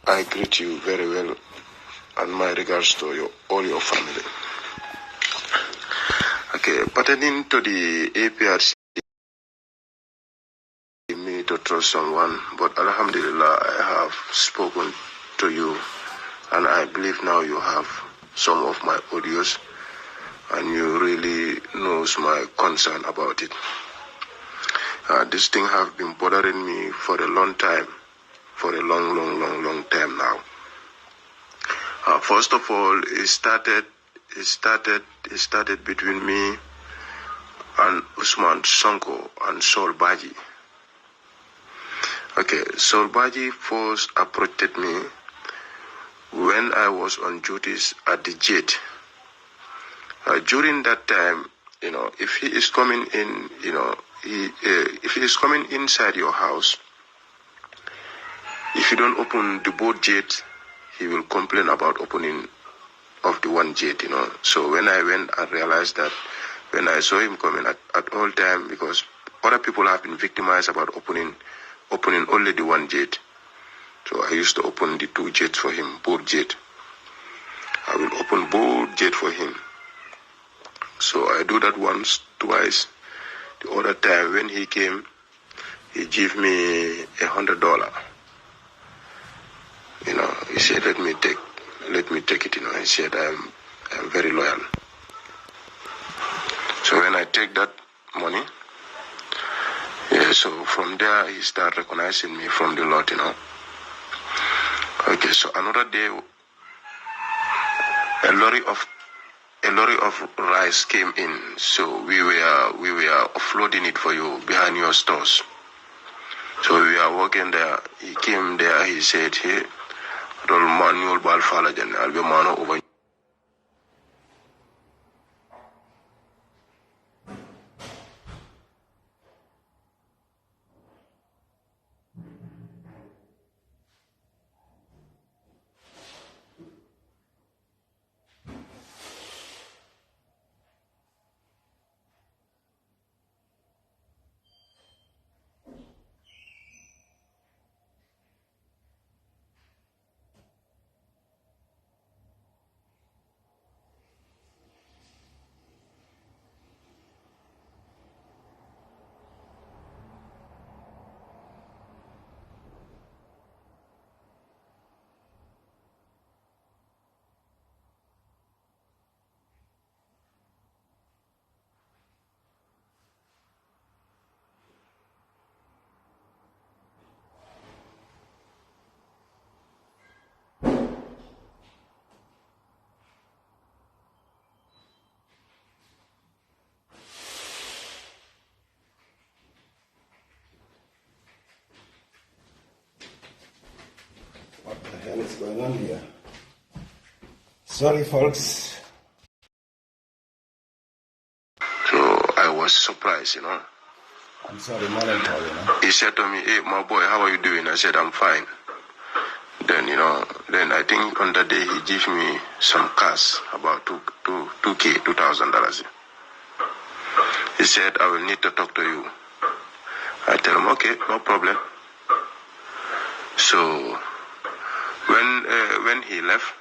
I greet you very well, and my regards to all your family. Okay, pertaining to the APRC, me to trust someone, but Alhamdulillah, I have spoken to you, and I believe now you have some of my audios, and you really knows my concern about it. This thing have been bothering me for a long time, for a long time now. First of all, it started between me and Usman Sonko and 𝒐𝒊𝒏. Okay, 𝒐𝒊𝒏 first approached me when I was on duties at the jet. During that time, if he is coming in, if he is coming inside your house, if you don't open the both jet, he will complain about opening of the one jet, So when I went, I realized that when I saw him coming at all time, because other people have been victimized about opening only the one jet. So I used to open the two jets for him, both jet. I will open both jet for him. So I do that once, twice. The other time when he came, he gave me $100. He said, let me take it, He said, I'm very loyal. So when I take that money, so from there he started recognizing me from the lot, Okay, so another day, a lorry of rice came in, so we were offloading it for you behind your stores. So we are walking there. He came there. He said, "Hey, rol manual bal fala Janneh, I'll be mano over." What the hell is going on here? Sorry, folks. So I was surprised, I'm sorry, melancholy, He said to me, "Hey, my boy, how are you doing?" I said, "I'm fine." Then, then I think on that day he gave me some cash, about $2,000. He said, "I will need to talk to you." I tell him, "Okay, no problem." So when he left,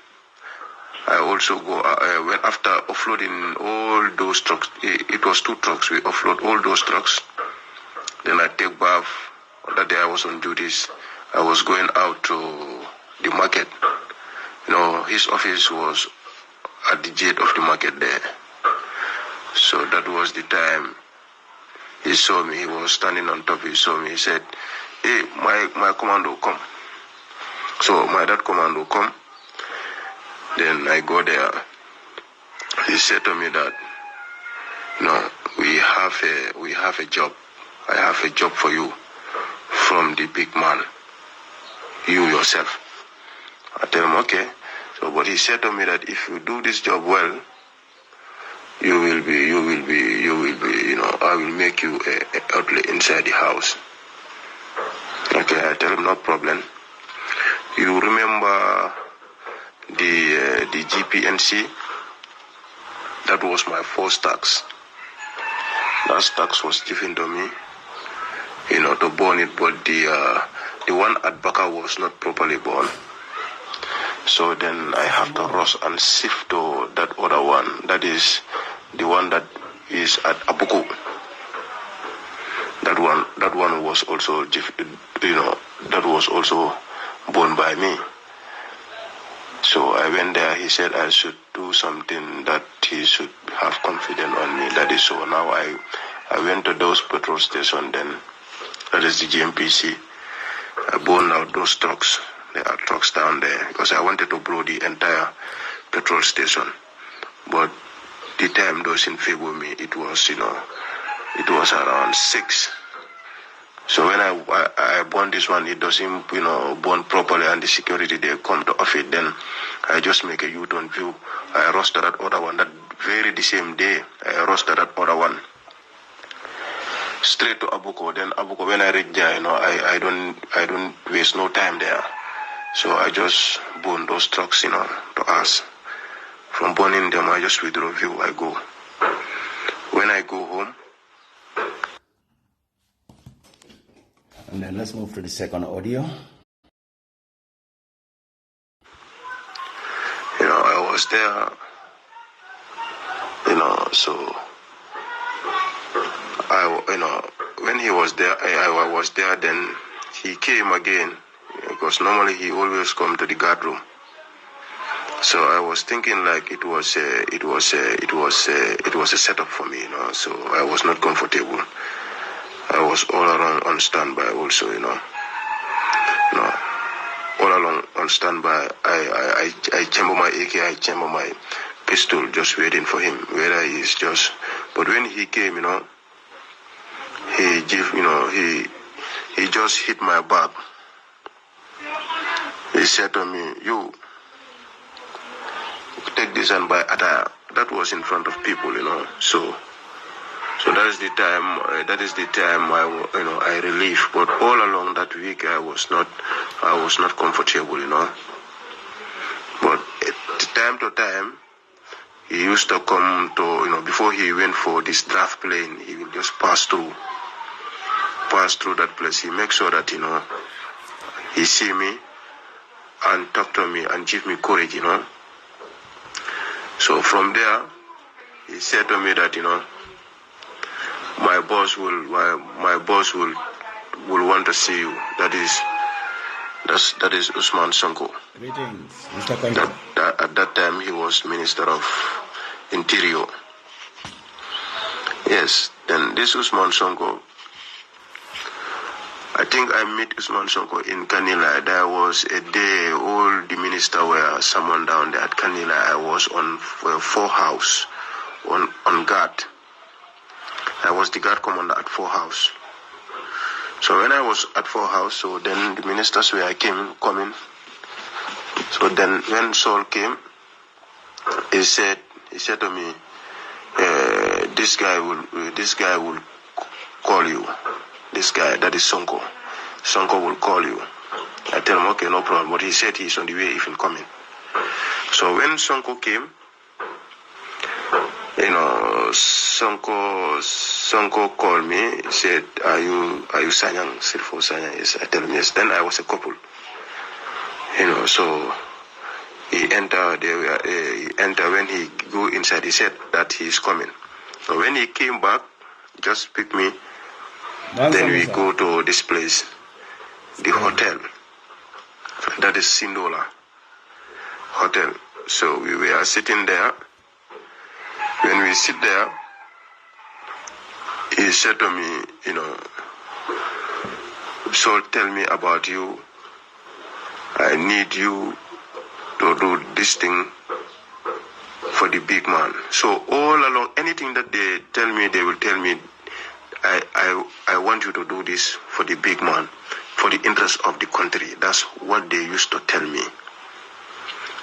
I also go, when after offloading all those trucks, it was 2 trucks, we offload all those trucks. Then I take bath. That day I was on duties. I was going out to the market. His office was at the gate of the market there. So that was the time he saw me. He was standing on top. He saw me. He said, "Hey, my commando, come." So my dad commando come. Then I go there. He said to me that, we have a job. I have a job for you from the big man, you yourself. I tell him, okay. So, but he said to me that if you do this job well, you will be, I will make you a outlet inside the house. Okay, I tell him, no problem. You remember the GPNC? That was my first tax. That tax was given to me. to burn it, but the one at Baka was not properly burned. So then I have to rush and shift to that other one. That is the one that is at Abuku. That one was also, that was also born by me. So I went there. He said I should do something that he should have confidence on me. That is so. Now I went to those petrol stations. Then that is the GMPC. I burned out those trucks. There are trucks down there because I wanted to blow the entire petrol station. But the time doesn't favor me. It was, it was around 6. So when I burn this one, it doesn't, burn properly, and the security, they come to off it. Then I just make a U-turn view. I rushed to that other one. That the same day, I rushed to that other one. Straight to Abuko. Then Abuko, when I reach there, I don't waste no time there. So I just burn those trucks, to us. From burning them, I just withdraw view. I go. When I go home. And then let's move to the second audio. I was there, so when he was there, I was there, then he came again, because normally he always come to the guard room. So I was thinking like it was a setup for me, so I was not comfortable. I was all around on standby also, all along on standby. I chamber my AK, I chamber my pistol, just waiting for him, whether he's just. But when he came, he just hit my back. He said to me, "You take this and buy attire." That was in front of people, So that is the time I relieve. But all along that week I was not comfortable, But time to time he used to come to, before he went for this draft plane, he will just pass through that place. He makes sure that, he see me and talk to me and give me courage, So from there, he said to me that, my boss will want to see you. That is Usman Sonko. Greetings, Mr. Kanka. At that time he was Minister of Interior. Yes. Then this Usman Sonko, I think I met Usman Sonko in Kanila. There was a day all the minister were summoned down there at Kanila. I was on 4 house on guard. I was the guard commander at 4 house. So when I was at 4 house, so then the ministers were coming. So then when Saul came, he said to me, this guy will call you. This guy, that is Sonko. Sonko will call you. I tell him, okay, no problem. But he said he's on the way, even coming. So when Sonko came, Sonko called me, said, are you Sanyang? Sirfo Sanyang? Yes. I tell him yes. Then I was a couple. So he entered when he go inside, he said that he is coming. So when he came back, just pick me, then we go to this place, the hotel. That is Sindola Hotel. So we were sitting there. When we sit there, he said to me, so tell me about you. I need you to do this thing for the big man. So all along, anything that they tell me, they will tell me, I want you to do this for the big man, for the interest of the country. That's what they used to tell me.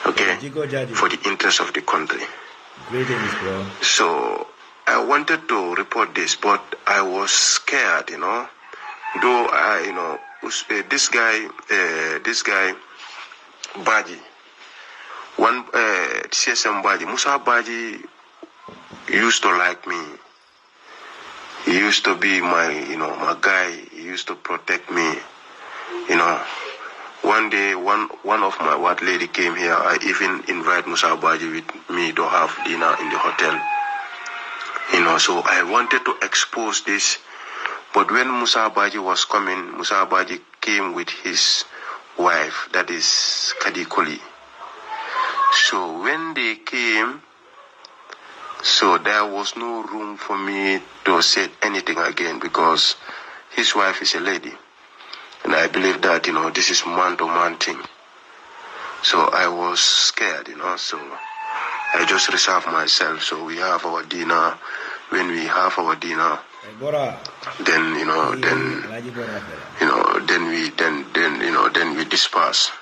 Okay? For the interest of the country. Greetings, bro. So I wanted to report this, but I was scared, Though this guy, Baji, one CSM Baji, Musa Baji used to like me. He used to be my guy. He used to protect me. One day, one of my white lady came here. I even invite 𝒂𝒊𝒏 with me to have dinner in the hotel. So I wanted to expose this. But when 𝒂𝒊𝒏 was coming, 𝒂𝒊𝒏 came with his wife, that is 𝒘𝒘𝒘𝒃. So when they came, so there was no room for me to say anything again because his wife is a lady. And I believe that, this is man-to-man thing. So I was scared, so I just reserved myself. So we have our dinner. When we have our dinner, then we disperse.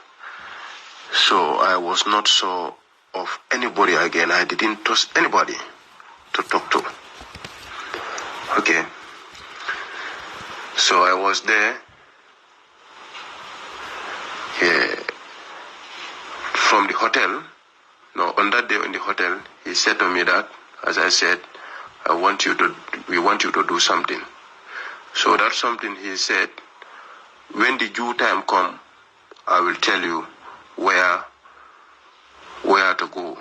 So I was not so of anybody again. I didn't trust anybody to talk to. Okay. So I was there. From the hotel. On that day in the hotel, he said to me that, as I said, we want you to do something. So that's something he said, when the due time come, I will tell you where to go.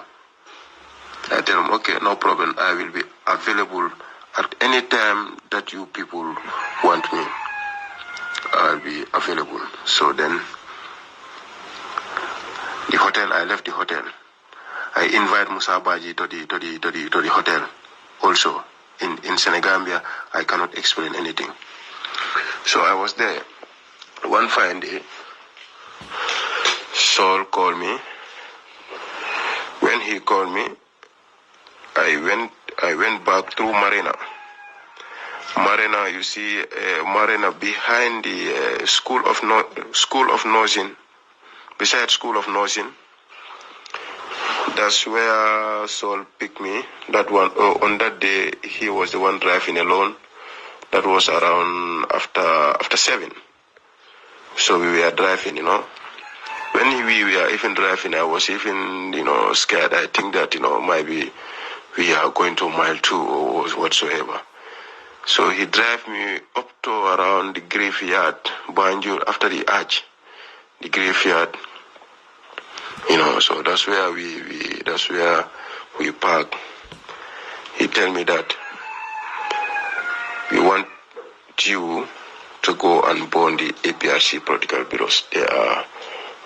I tell him, okay, no problem. I will be available at any time that you people want me. I'll be available. So then, the hotel, I left the hotel. I invite 𝒂𝒊𝒏 to the hotel. Also, in Senegambia, I cannot explain anything. So I was there. One fine day, Saul called me. When he called me, I went back through Marina. Marina, you see, Marina behind the School of Nursing, beside School of Nursing. That's where Saul picked me. That one, on that day, he was the one driving alone. That was around after 7. So we were driving, When we were even driving, I was even, scared. I think that, maybe we are going to mile 2 or whatsoever. So he drive me up to around the graveyard, Banjul, after the arch, the graveyard. So that's where we park. He tell me that we want you to go and burn the APRC political bureaus. There are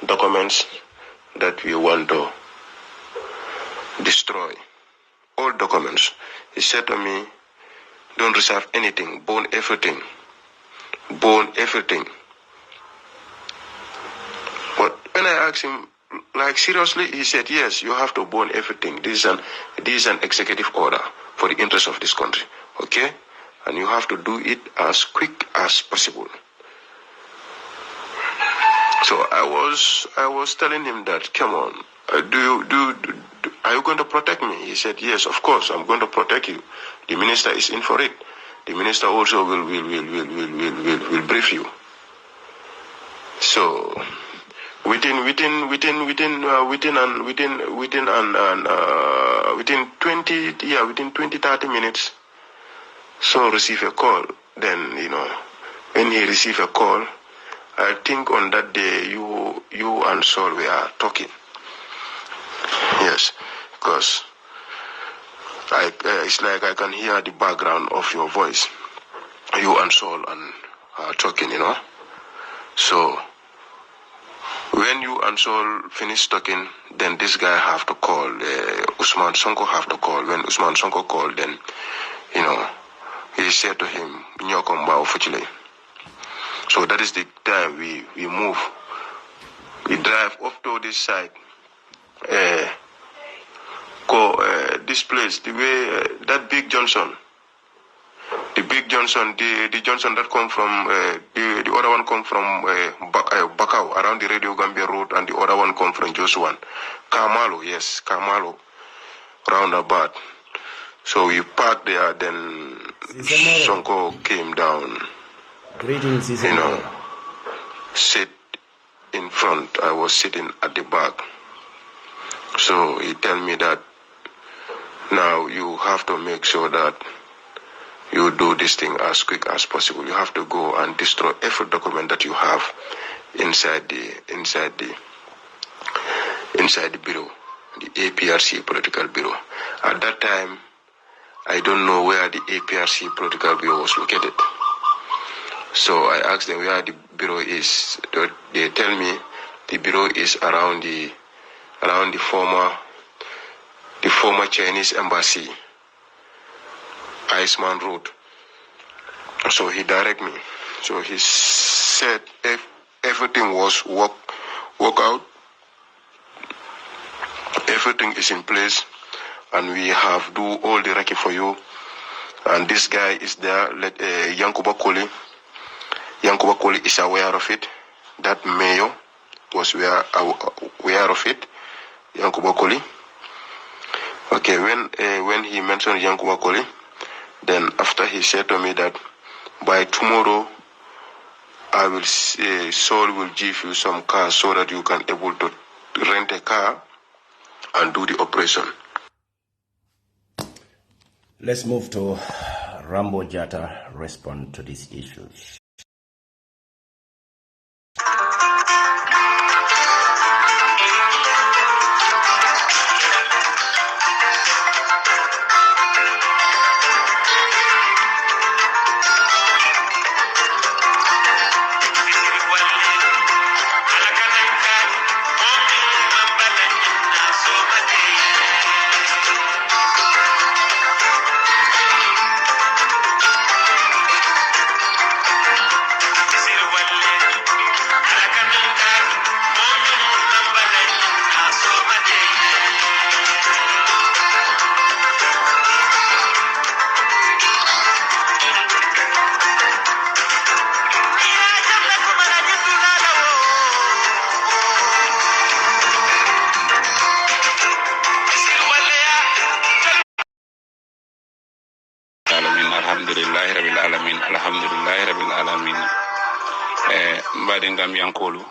documents that we want to destroy. All documents. He said to me, don't reserve anything, burn everything. Burn everything. But when I asked him, like seriously, he said, yes, you have to burn everything. This is an executive order for the interest of this country. Okay? And you have to do it as quick as possible. So I was telling him that, come on, are you going to protect me? He said, yes, of course, I'm going to protect you. The minister is in for it. The minister also will brief you. So within 20-30 minutes, so receive a call. Then when he received a call, I think on that day you and Saul were talking. Yes, because it's like I can hear the background of your voice. You and Saul are talking, So when you and Saul finish talking, then this guy have to call. Ousmane Sonko have to call. When Ousmane Sonko called, then he said to him, "Nyokomba officially." So that is the time we move. We drive up to this side. This place, the way that big Johnson, the Johnson that come from the other one come from Bakau around the Radio Gambia Road, and the other one come from Joshua. Kamalo, roundabout. So we parked there. Then Sonko came down. Greetings, sit in front. I was sitting at the back. So he tell me that now you have to make sure that you do this thing as quick as possible. You have to go and destroy every document that you have inside the bureau, the APRC political bureau. At that time, I don't know where the APRC political bureau was located. So I asked them where the bureau is. They tell me the bureau is around the former Chinese embassy, Iceman Road. So he directed me. So he said if everything was work out, everything is in place, and we have do all the recce for you. And this guy is there, 𝒂𝒄𝒄𝒂𝒏. 𝒂𝒄𝒄𝒂𝒏 is aware of it. That mayor was aware of it. 𝒂𝒄𝒄𝒂𝒏. Okay, when he mentioned 𝒂𝒄𝒄𝒂𝒏, then after he said to me that by tomorrow Saul will give you some cars so that you can able to rent a car and do the operation. Let's move to Rambo Jatta respond to these issues. Alhamdulillahi rabbil alamin. Mbadin Gambian kolu,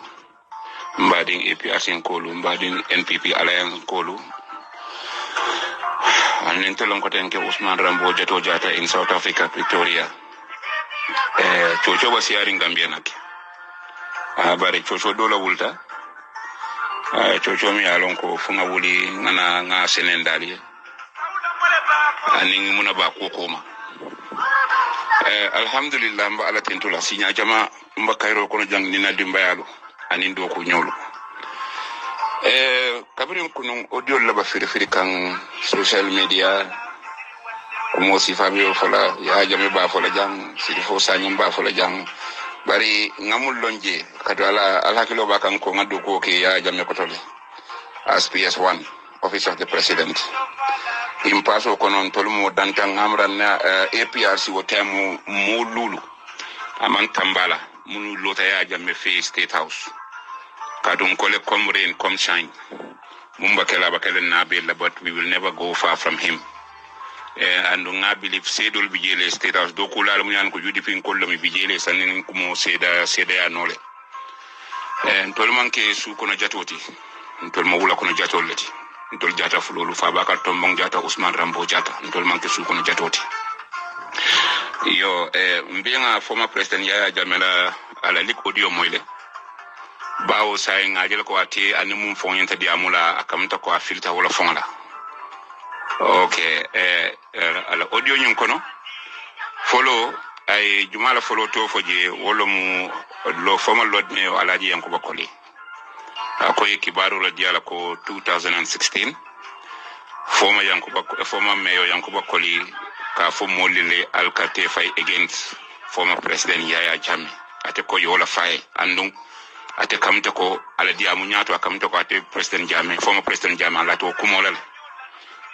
mbadin APRC kolu, mbadin NPP Alliance kolu. Anin tolong ko tenke Usman Rambo Jato Jatta in South Africa, Pretoria. Chocho ba siaring Gambia naki. Bare chocho dola wulta. Chocho mi alon ko funga wuli nga senendali. Aning muna ba kokoma. Alhamdulillah mba ala tentula sinya jama mba kairo kono jang nina dimbayalo anin do ko nyolo kabirin kunun audio laba firi kan social media ko mosi fabio fola ya jame ba fola jang sidi fo sanyum ba fola jang bari ngamul lonje kadala alhakilo ba kan ko ngado ko ke ya jame ko tole as PS1 office of the president impaso konon tolmo dantan amran na APRC wotemu mululu aman tambala munu lota ya jamme fe state house kadon kole come rain come shine mumba kala bakala na bella, but we will never go far from him. And I believe sedol bijele state house do kula munyan ko judi fin kollo mi bijele sanin kumo seda ya nole tolman ke su kono jatoti tolmo wula kono jatolati ntol jata fulolu fa bakar tombong jata Usman Rambo Jatta ntol manke su kono jatoti yo mbianga former president Yaya Jammeh ala lik audio moyle bawo say ngajel ko ati animum fonyenta diamula akamta ko filta wala fonla okay ala audio nyun kono follow ay jumala follow to foje wolo mu lo former lord me alaji yankuba koli akoye kibaru la diala ko 2016 former mayor Yankuba Koli ka fo molile alkate fay against former president Yaya Jammeh ate ko yola fay andung ate kamta ko ala diamu nyato akamta ko ate president Jammeh former president Jammeh ala to kumolal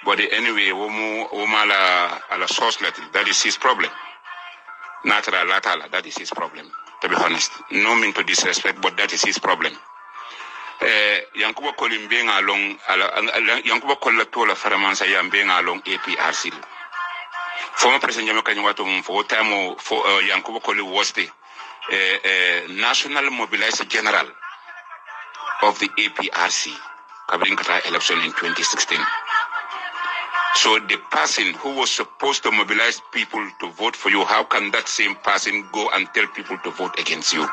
but anyway ala source that is his problem natural latala that is his problem, to be honest, no mean to disrespect, but that is his problem. Yankuba Koli being along Yankuba Kola tola Faramansa Yam being along APRC. Former President Jamaica for time for Yankuba Koli was the National Mobilizer General of the APRC covering Qatar election in 2016. So the person who was supposed to mobilize people to vote for you, how can that same person go and tell people to vote against you?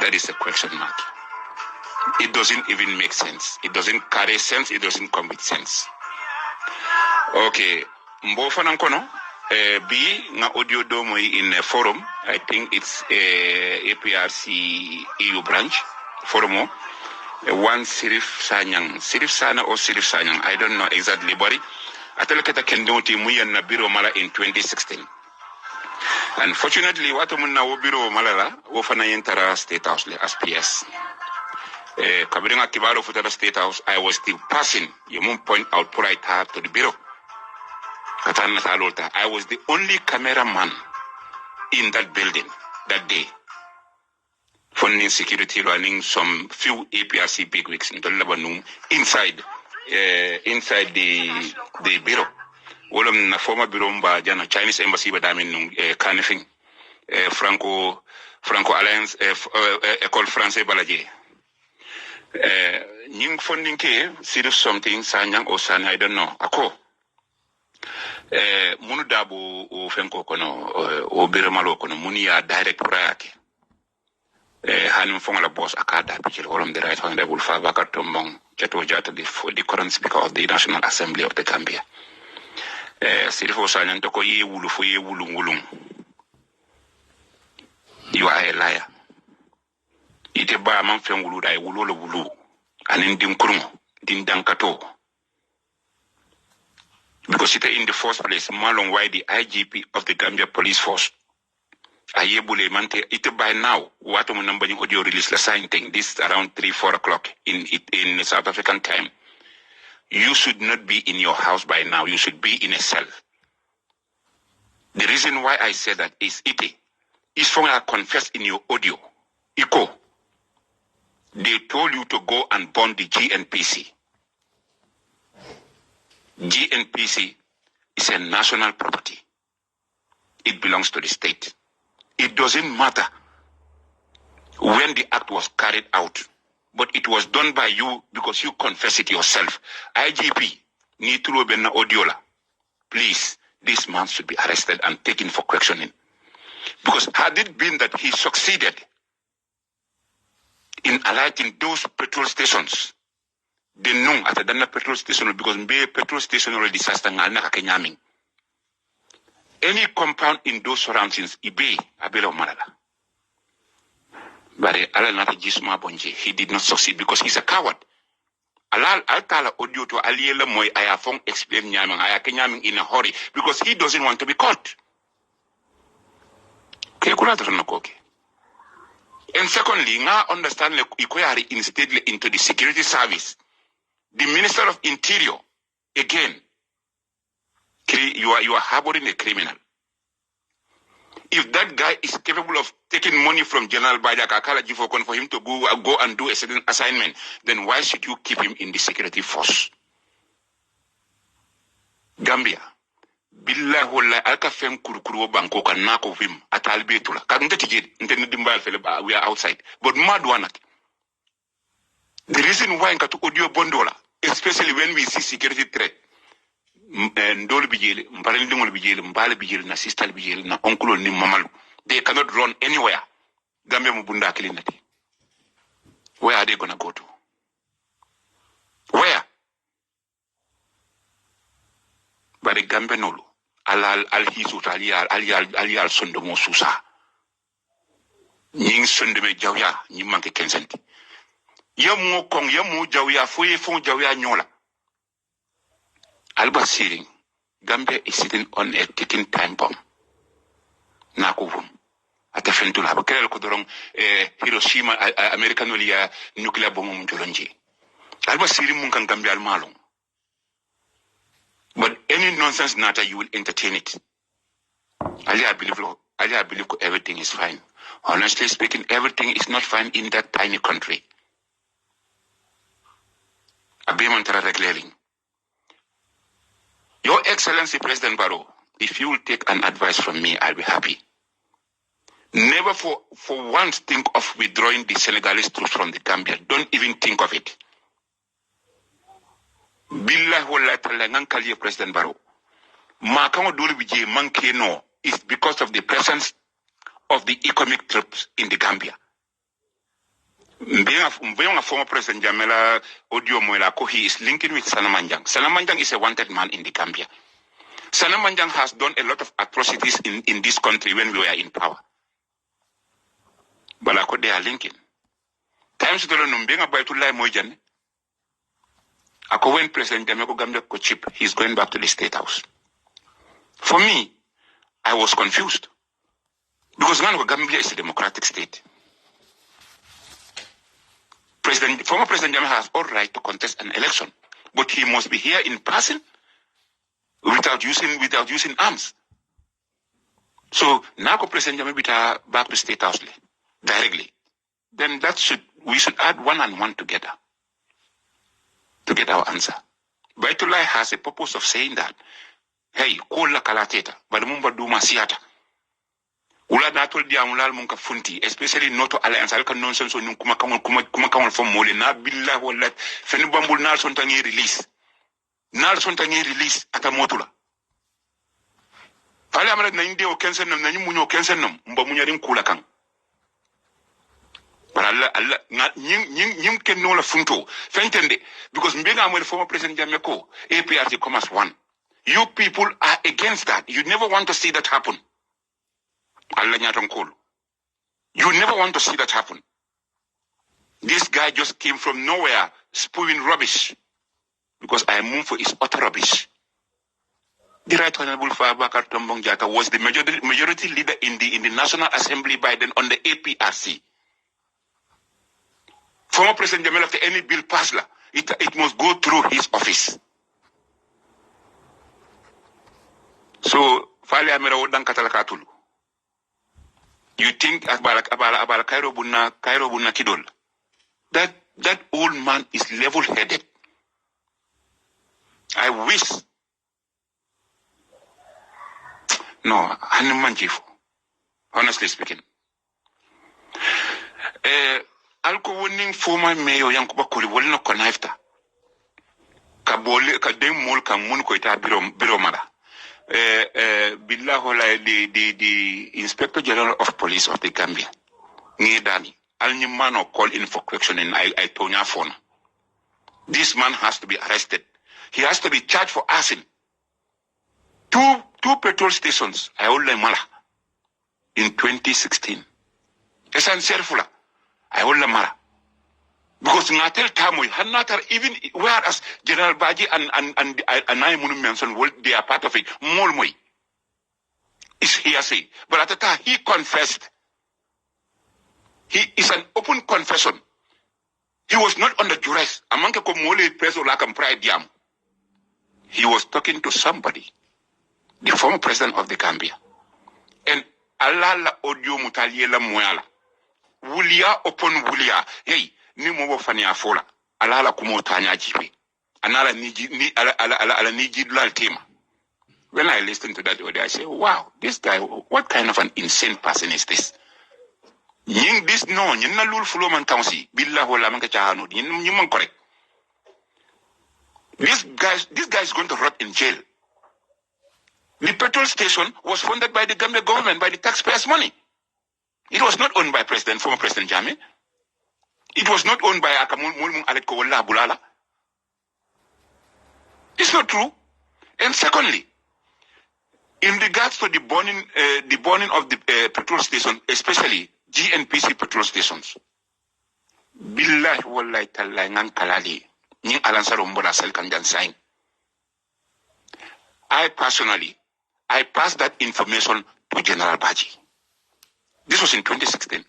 That is a question mark. It doesn't even make sense. It doesn't carry sense. It doesn't come with sense. Okay. Mbofana kono B nga audio domo in a forum. I think it's APRC EU branch forum. One Sirif Sana or Sirif Sanyang. I don't know exactly, but Ateleketa Kendoti Muyan na Biro Mala in 2016. Unfortunately, what na Biro Malala wofana yentara State House as PS. Kabringa Kibaro Futara State House, I was still passing. You won't point out polite to the Biro. I was the only cameraman in that building that day. Funding security running some few APRC bigwigs in Lebanon inside the bureau. All of the former bureau by Janneh Chinese embassy but I mean Canifing Franco Alliance École Française Balaje. Ning funding ke serious something sanyang or san I don't know. Ako. Munu dabu o fenko kono o biro malo kono muni ya direct prayake. Hanim fonga la boss akada bijil olom the right honorable Fabakar Tombong Chato Jata the current speaker of the National Assembly of the Gambia. Sirifo sanyan toko ye wulu fo ye wulung. You are a liar. Ite ba man fen wulu dai wulu anin dim kurungo din dankato. Because it in the first place, Malong why the IGP of the Gambia Police Force. Ayebule mante it by now. What number audio release the sign thing. This around 3-4 o'clock in South African time. You should not be in your house by now. You should be in a cell. The reason why I say that is it is from I confess in your audio. Iko. They told you to go and burn the GNPC. GNPC is a national property. It belongs to the state. It doesn't matter when the act was carried out, but it was done by you because you confess it yourself. IGP, Nitulu Benna Odiola, please, this man should be arrested and taken for questioning. Because had it been that he succeeded in alerting those petrol stations, they know at the petrol station because be petrol station or disaster kenyaming. Any compound in those surroundings, ibe abelo malala. But Alanata Jisma Bonje, he did not succeed because he's a coward. Alal Altala audio to Aliela Moy Ayafong explain Nyaming, Ayakenyaming in a hurry because he doesn't want to be caught. And secondly, now understand the inquiry instead into the security service. The Minister of Interior, again, you are harboring a criminal. If that guy is capable of taking money from General Bajak for him to go and do a certain assignment, then why should you keep him in the security force? Gambia, billah wala alka fem kurukuru banko kan nako vim atal betula. Kadunte tijed intende dimbal fele we are outside. But mad one. The reason why nkatu audio bondola, especially when we see security threat, ndol bijele, mparel dingol bijele, mbale bijele, na sistal bijele, na onkulo ni mamalu, they cannot run anywhere. Gambia mubunda kilinati. Where are they gonna go to? Where? But Gambia nolo, al hisut al sondomo susa. Nying sondome jawya, nying manke kensenti. Yamu kong yamu jawya fuye fon jawya nyola. Alba Siring, Gambia is sitting on a ticking time bomb. Nakuvum. At the Fentula, Bakel Kodorong, Hiroshima, American nuclear bomb Jolonji. Alba Siring Munkan Gambia Malong. But any nonsense natter, you will entertain it. I believe everything is fine. Honestly speaking, everything is not fine in that tiny country. Abimantara regulating. Your Excellency President Barrow, if you will take an advice from me, I'll be happy. Never for once think of withdrawing the Senegalese troops from the Gambia. Don't even think of it. Billah wallahi talla ngan kaliye President Barrow. Ma kango dole bije manke no is because of the presence of the economic troops in the Gambia. Being a former President Jamela Audio Moelako, he is linking with Sanamanjang. Sanamanjang is a wanted man in the Gambia. Sanamanjang has done a lot of atrocities in this country when we were in power. Balako, they are linking. Times to learn being about to lie Mojan. Ako when President Jameko Gambia ko chip, he's going back to the State House. For me, I was confused. Because Gambia is a democratic state. Former President Janneh has all right to contest an election, but he must be here in person without using arms. So now President Janneh bita back to State House directly. Then we should add 1 and 1 together to get our answer. Baitullah has a purpose of saying that, hey, kola kalateta, balumumba duma siata. Ula natol dia mulal munka funti, especially noto alliance alka nonsense on kuma kamon from mole na billah wallat fenu bambul nal sontangi release. Nal sontangi release ata motula. Fale amala na inde o kensen nam na nyimunyo kensen nam mba munyarin kula kan. But Allah nyim ken no la funto. Fentende because mbenga amwe former president Jameko APRC come as one. You people are against that. You never want to see that happen. Allah nyatonkolo. You never want to see that happen. This guy just came from nowhere spewing rubbish because I moved for his utter rubbish. The Right Honorable Fabakar Tombong Jata was the majority leader in the National Assembly by then on the APRC. Former President Jamel, after any bill passed, it must go through his office. So, Fale Amera Wodan Katalakatulu. You think about Cairo Bunna Kidol. That old man is level-headed. I wish. No, Hanumanjifu. Honestly speaking. Alko winning former mayor Yankuba Kuli will not connect. Kabole Kadem Mol Kamun Koita Biromada. Billah the Inspector General of Police of the Gambia. Ngedani. Alnyimano called in for correction in Aitonia phone. This man has to be arrested. He has to be charged for arson. Two petrol stations, I hold them in 2016. Essentially, I hold them because Natal Tamoy, Hanatar, even whereas General Baji and I mentioned, they are part of it. Molmoy is hearsay. But at the time, he confessed. He is an open confession. He was not under duress. He was talking to somebody, the former president of the Gambia. And Allah audio mutaliela muala. Wulia upon wulia. Hey, ni mo fani afola. Allah kumo tanya jibe. Anala niji lal tema. When I listened to that audio, I say, wow, this guy, what kind of an insane person is this? Ying this no, yin na lul fulo man council. Billah wala man kachahano. Yin man correct. This guy is going to rot in jail. The petrol station was funded by the Gambia government, by the taxpayers' money. It was not owned by former President Janneh. It was not owned by Akamulmun Aletko Walla Bulala. It's not true. And secondly, in regards to the burning of the petrol station, especially GNPC petrol stations, Billah wallahi tallahi ngan kalali ning alansaro mbola sel kan jan sign. I passed that information to General Baji. This was in 2016.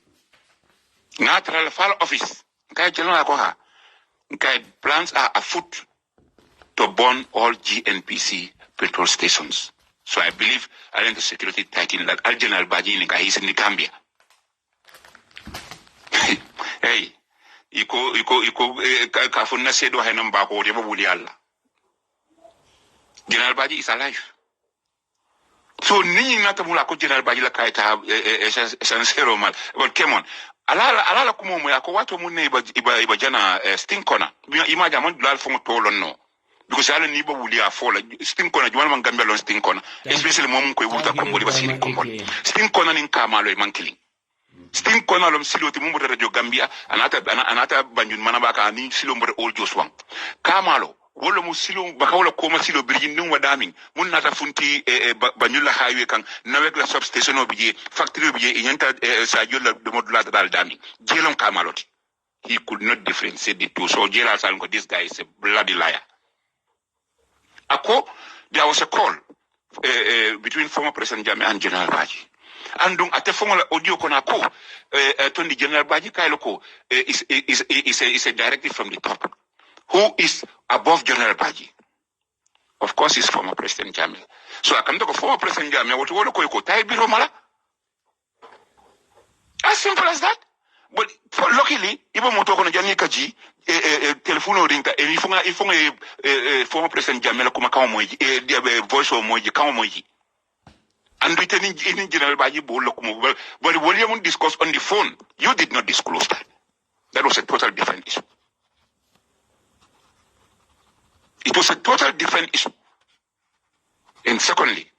Natural file office. Plans are afoot to burn all GNPC petrol stations. So I believe I am the security title that Al General Baji is in the Gambia. Hey, kafuna sedo henamba ko reba buli Allah. General Baji is alive. So nini natamula ko General Baji la kaita esansero mal. But come on. Alala kumomo yako watu mune iba jana stinkona. Imaja man dulal fongo tolo no. because ala ni ba wuli a fola stin kona jwal man gambia lon stin kona especially mom ko wuta ko modi basiri ko mon stin kona nin kama lo man killing stin kona lom siloti mum radio gambia anata banjun manaba ka ni silo mo all joswan kama lo wala mu silo baka wala ko ma silo birjin dum wadamin mun nata funti banjul la highway kan nawek la substation obije factory obije yenta sa jolla de modula dal dami jelon kama loti. He could not differentiate the two. So Jela Salongo, this guy is a bloody liar. There was a call between former President Janneh and General Baji. And at the former audio konako, Tony General Baji Kailoko is a directive from the top. Who is above General Baji? Of course, it's former President Janneh. So I come to former President Janneh. What will you Tai Biro Mala? As simple as that. But luckily, even moto kono Janneh kaji telephone ringa ifunga former President Janneh kuma kama moji voice of moji kama moji. And returning in General Baji bolo kuma but William discussed on the phone. You did not disclose that. That was a total different issue. It was a total different issue. And secondly,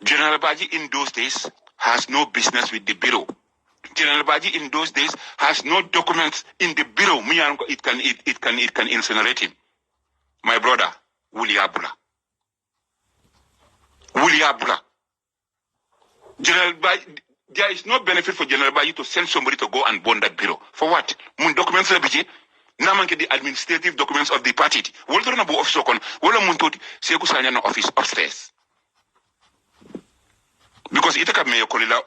General Baji in those days has no business with the bureau. General Baji in those days has no documents in the bureau. It can incinerate him. My brother, Wuli Abula. General Baji, there is no benefit for General Baji to send somebody to go and burn that bureau. For what? Mun documents lebiji. Namanke the administrative documents of the party. Wolter na bu office okon. Wola muntoti 𝒂𝒄𝒏 na office upstairs. Because itaka me kolila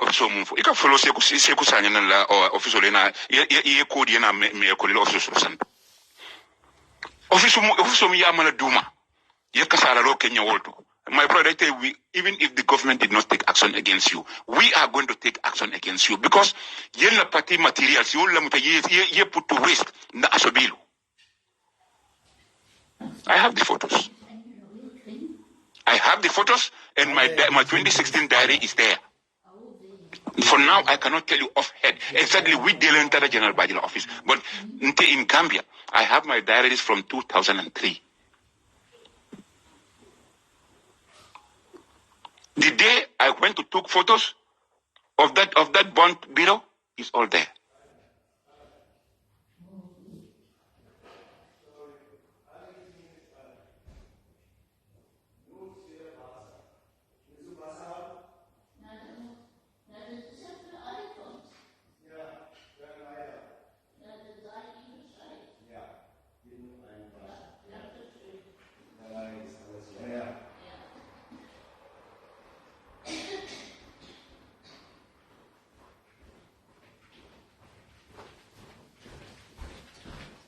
office mumfo ika follow 𝒂𝒄𝒏 na la office olena ye code na me kolila office san office mu ya mala duma ye kasara ro Kenya wolto. My brother, even if the government did not take action against you, we are going to take action against you because yella party materials you ye put to waste na asobilu. I have the photos. And my 2016 diary is there. For now, I cannot tell you offhand exactly which day entered the General Baji office. But in Gambia, I have my diaries from 2003. The day I went to took photos of that bond bureau is all there.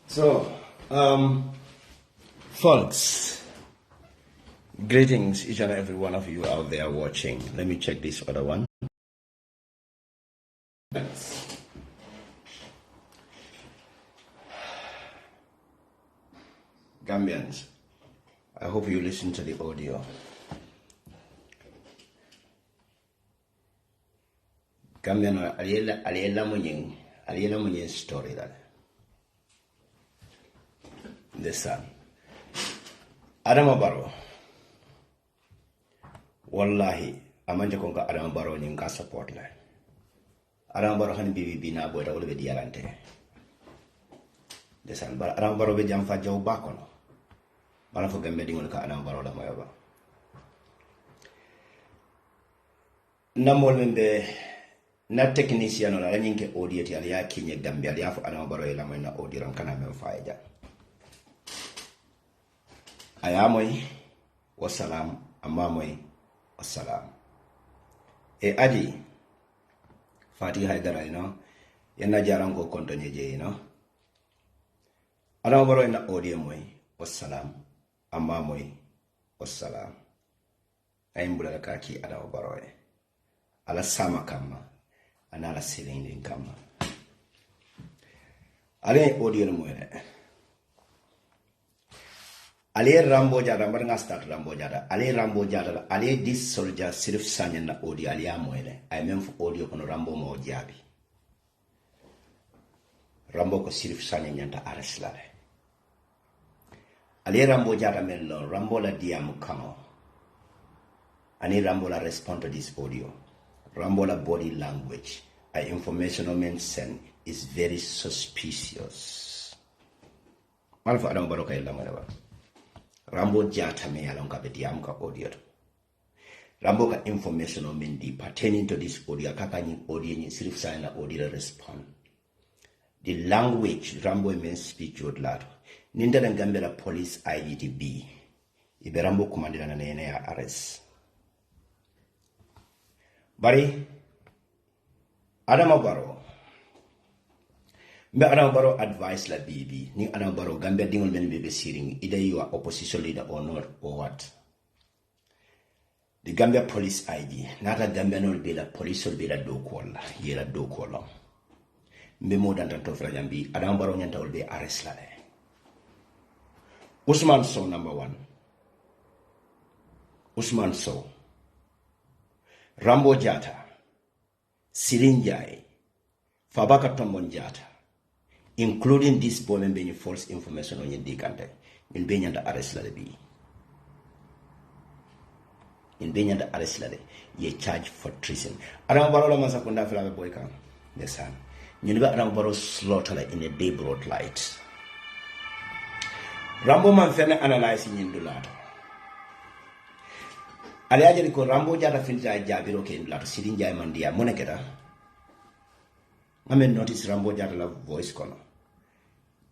So, folks, greetings each and every one of you out there watching. Let me check this other one. Gambians, I hope you listen to the audio. Gambian, aliela munyin story that. The son. Adama Barrow. Wallahi, amanja konka Adama Barrow nyinga support la. Adama Barrow hani BBB na boy da wala be diarante. The son, but Adama Barrow be jam fa jaw bakono. Bala fo gambe dingol ka Adama Barrow la moyoba. Namol membe na technician la nyinke audio ti ali ya kinye Gambia ali afo Adama Barrow la moy na audio ram kana men fayda. Ayamoy wassalam amamoy wassalam adi Fati Haidara yana jaran ko kontonye je Adama Barrow na audio moy wassalam amamoy wassalam aimbula kaki Adama Barrow ala sama kama anala silindin kama ale audio moy Ale Rambo Jada nga start Rambo Jada ale Rambo Jada ale dis soldier sirif sanya na audio ale amoyle ay même fu audio kono Rambo mo jabi Rambo ko sirif sanya nyanta arrest la Ali Rambo Jata Mello, Rambo la diam kamo. Ani Rambo la respond to this audio. Rambo la body language, informational men send is very suspicious. Malfa Adam Baroka Elamarava. Rambo Jata me along ka diam ka audio. Rambo ka informational men di pertaining to this audio, kakani audio ni sirif sign la audio respond. The language Rambo men speak with lato. Ninda na Gambia police IGTB. Ibe Rambo commanded na nene arrest. Bari Adama Barrow. Me Adama Barrow advice la BB. Ni Adama Barrow Gambia dingol men be siring. Either you are opposition leader or not or what. The Gambia police IG. Nata Gambia no be la police will be la do kola. Yela do kola. Me more than to Frajambi. Adama Barrow nyanta will be arrest la. Usman Sow number 1. Usman Sow. Rambo Jata. Sirinjai. Fabaka Tombon Jata. Including this boy being false information on your decante. In being under arrest la be. In being under arrest la ye charge for treason. Adama Barrow la masakunda fila boy kan. Yes, son. You never Adama Barrow slaughter in a day broad light. Rambo man fene analyzing in dulato. Aliaje ko Rambo jata finta jabiro ke dulato sidin jay mandia moneketa. Ngamen notice Rambo jata la voice kono.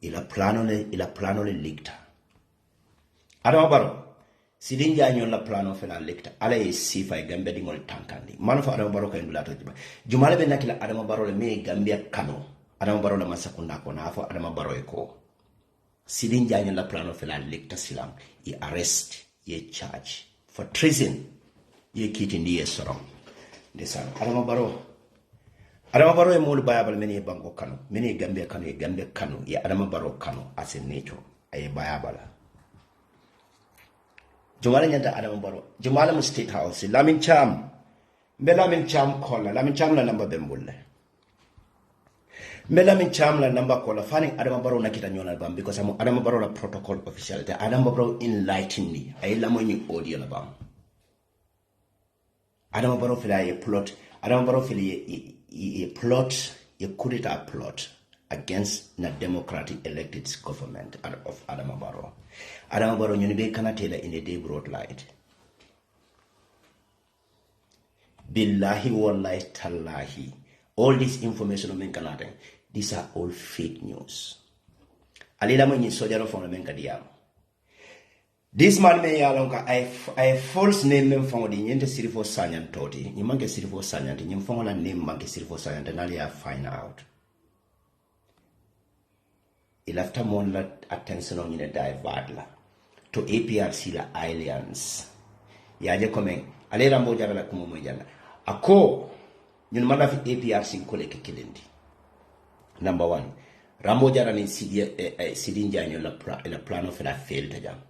Ila plano le licta. Adama Barrow sidin jay nyon la plano fena licta. Ala e sifa e Gambia dingol tankandi. Mano fa Adama Barrow ke dulato jiba. Jumale be nakila Adama Barrow le me Gambia kano. Adama Barrow la masakunda ko na fa Adama Barrow ko. Sidin Janya la plano fela lecta silam, ye arrest, ye charge for treason, ye kitindi ye sorong. Desan Adama Barrow e mulu bayabal meni bango kanu, meni Gambia kanu, ye Adama Barrow kanu as a nature, aye bayabala. Jumala nyanta Adama Barrow, Jumala mu State House, Lamin Cham, Lamin Cham kola, Lamin Cham la number bembulle. Melamin cham la number call fani Adama Barrow na kita nyona bam because I'm Adama Barrow la protocol official. The Adama Barrow enlighten me. I la mo ni audio la bam. Adama Barrow fila ye plot. Adama Barrow fila ye plot. Ye coup d'etat plot against the democratic elected government of Adama Barrow. Adama Barrow nyoni be kana tela in a day broad light. Billahi wallahi tallahi. All this information on Menkanate, these are all fake news. Alila mo ni sojaro from Menkadiam. This man me yalonka I false name mem from the nyente sirifo sanyan toti. Ni manke sirifo sanyan, ni mfongo la name manke sirifo sanyan nali ya find out. Il after mon la attention on the divert la to APRC la alliance. Yaje komen. Ale Rambo jara la kumo mo jana. Ako ñun manda fi APRC ko le kelendi. Number 1, Rambo jara ni sidin janyo la plano fe la failed jam.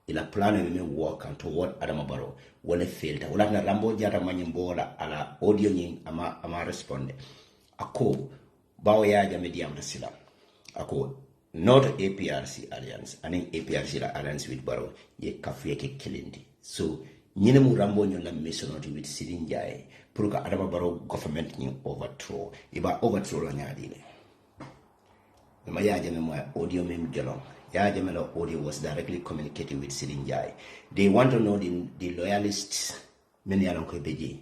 Ila plano me work and toward Adama Barrow wala failed. Wala na Rambo jara manyimbo ala audio nyin ama responde. Ako bawo ya jame diam da sila. Ako not APRC alliance, aning APRC la alliance with Barrow ye kafu ke kelendi. So ñine mu Rambo ñon la mission with sidin jay pour que Adama Barrow government ñi overthrow iba overthrow la ñaadi le ma yaajame mo audio mem jelong yaajame la audio was directly communicating with Sidin Jai. They want to know the loyalists men yalon ko beji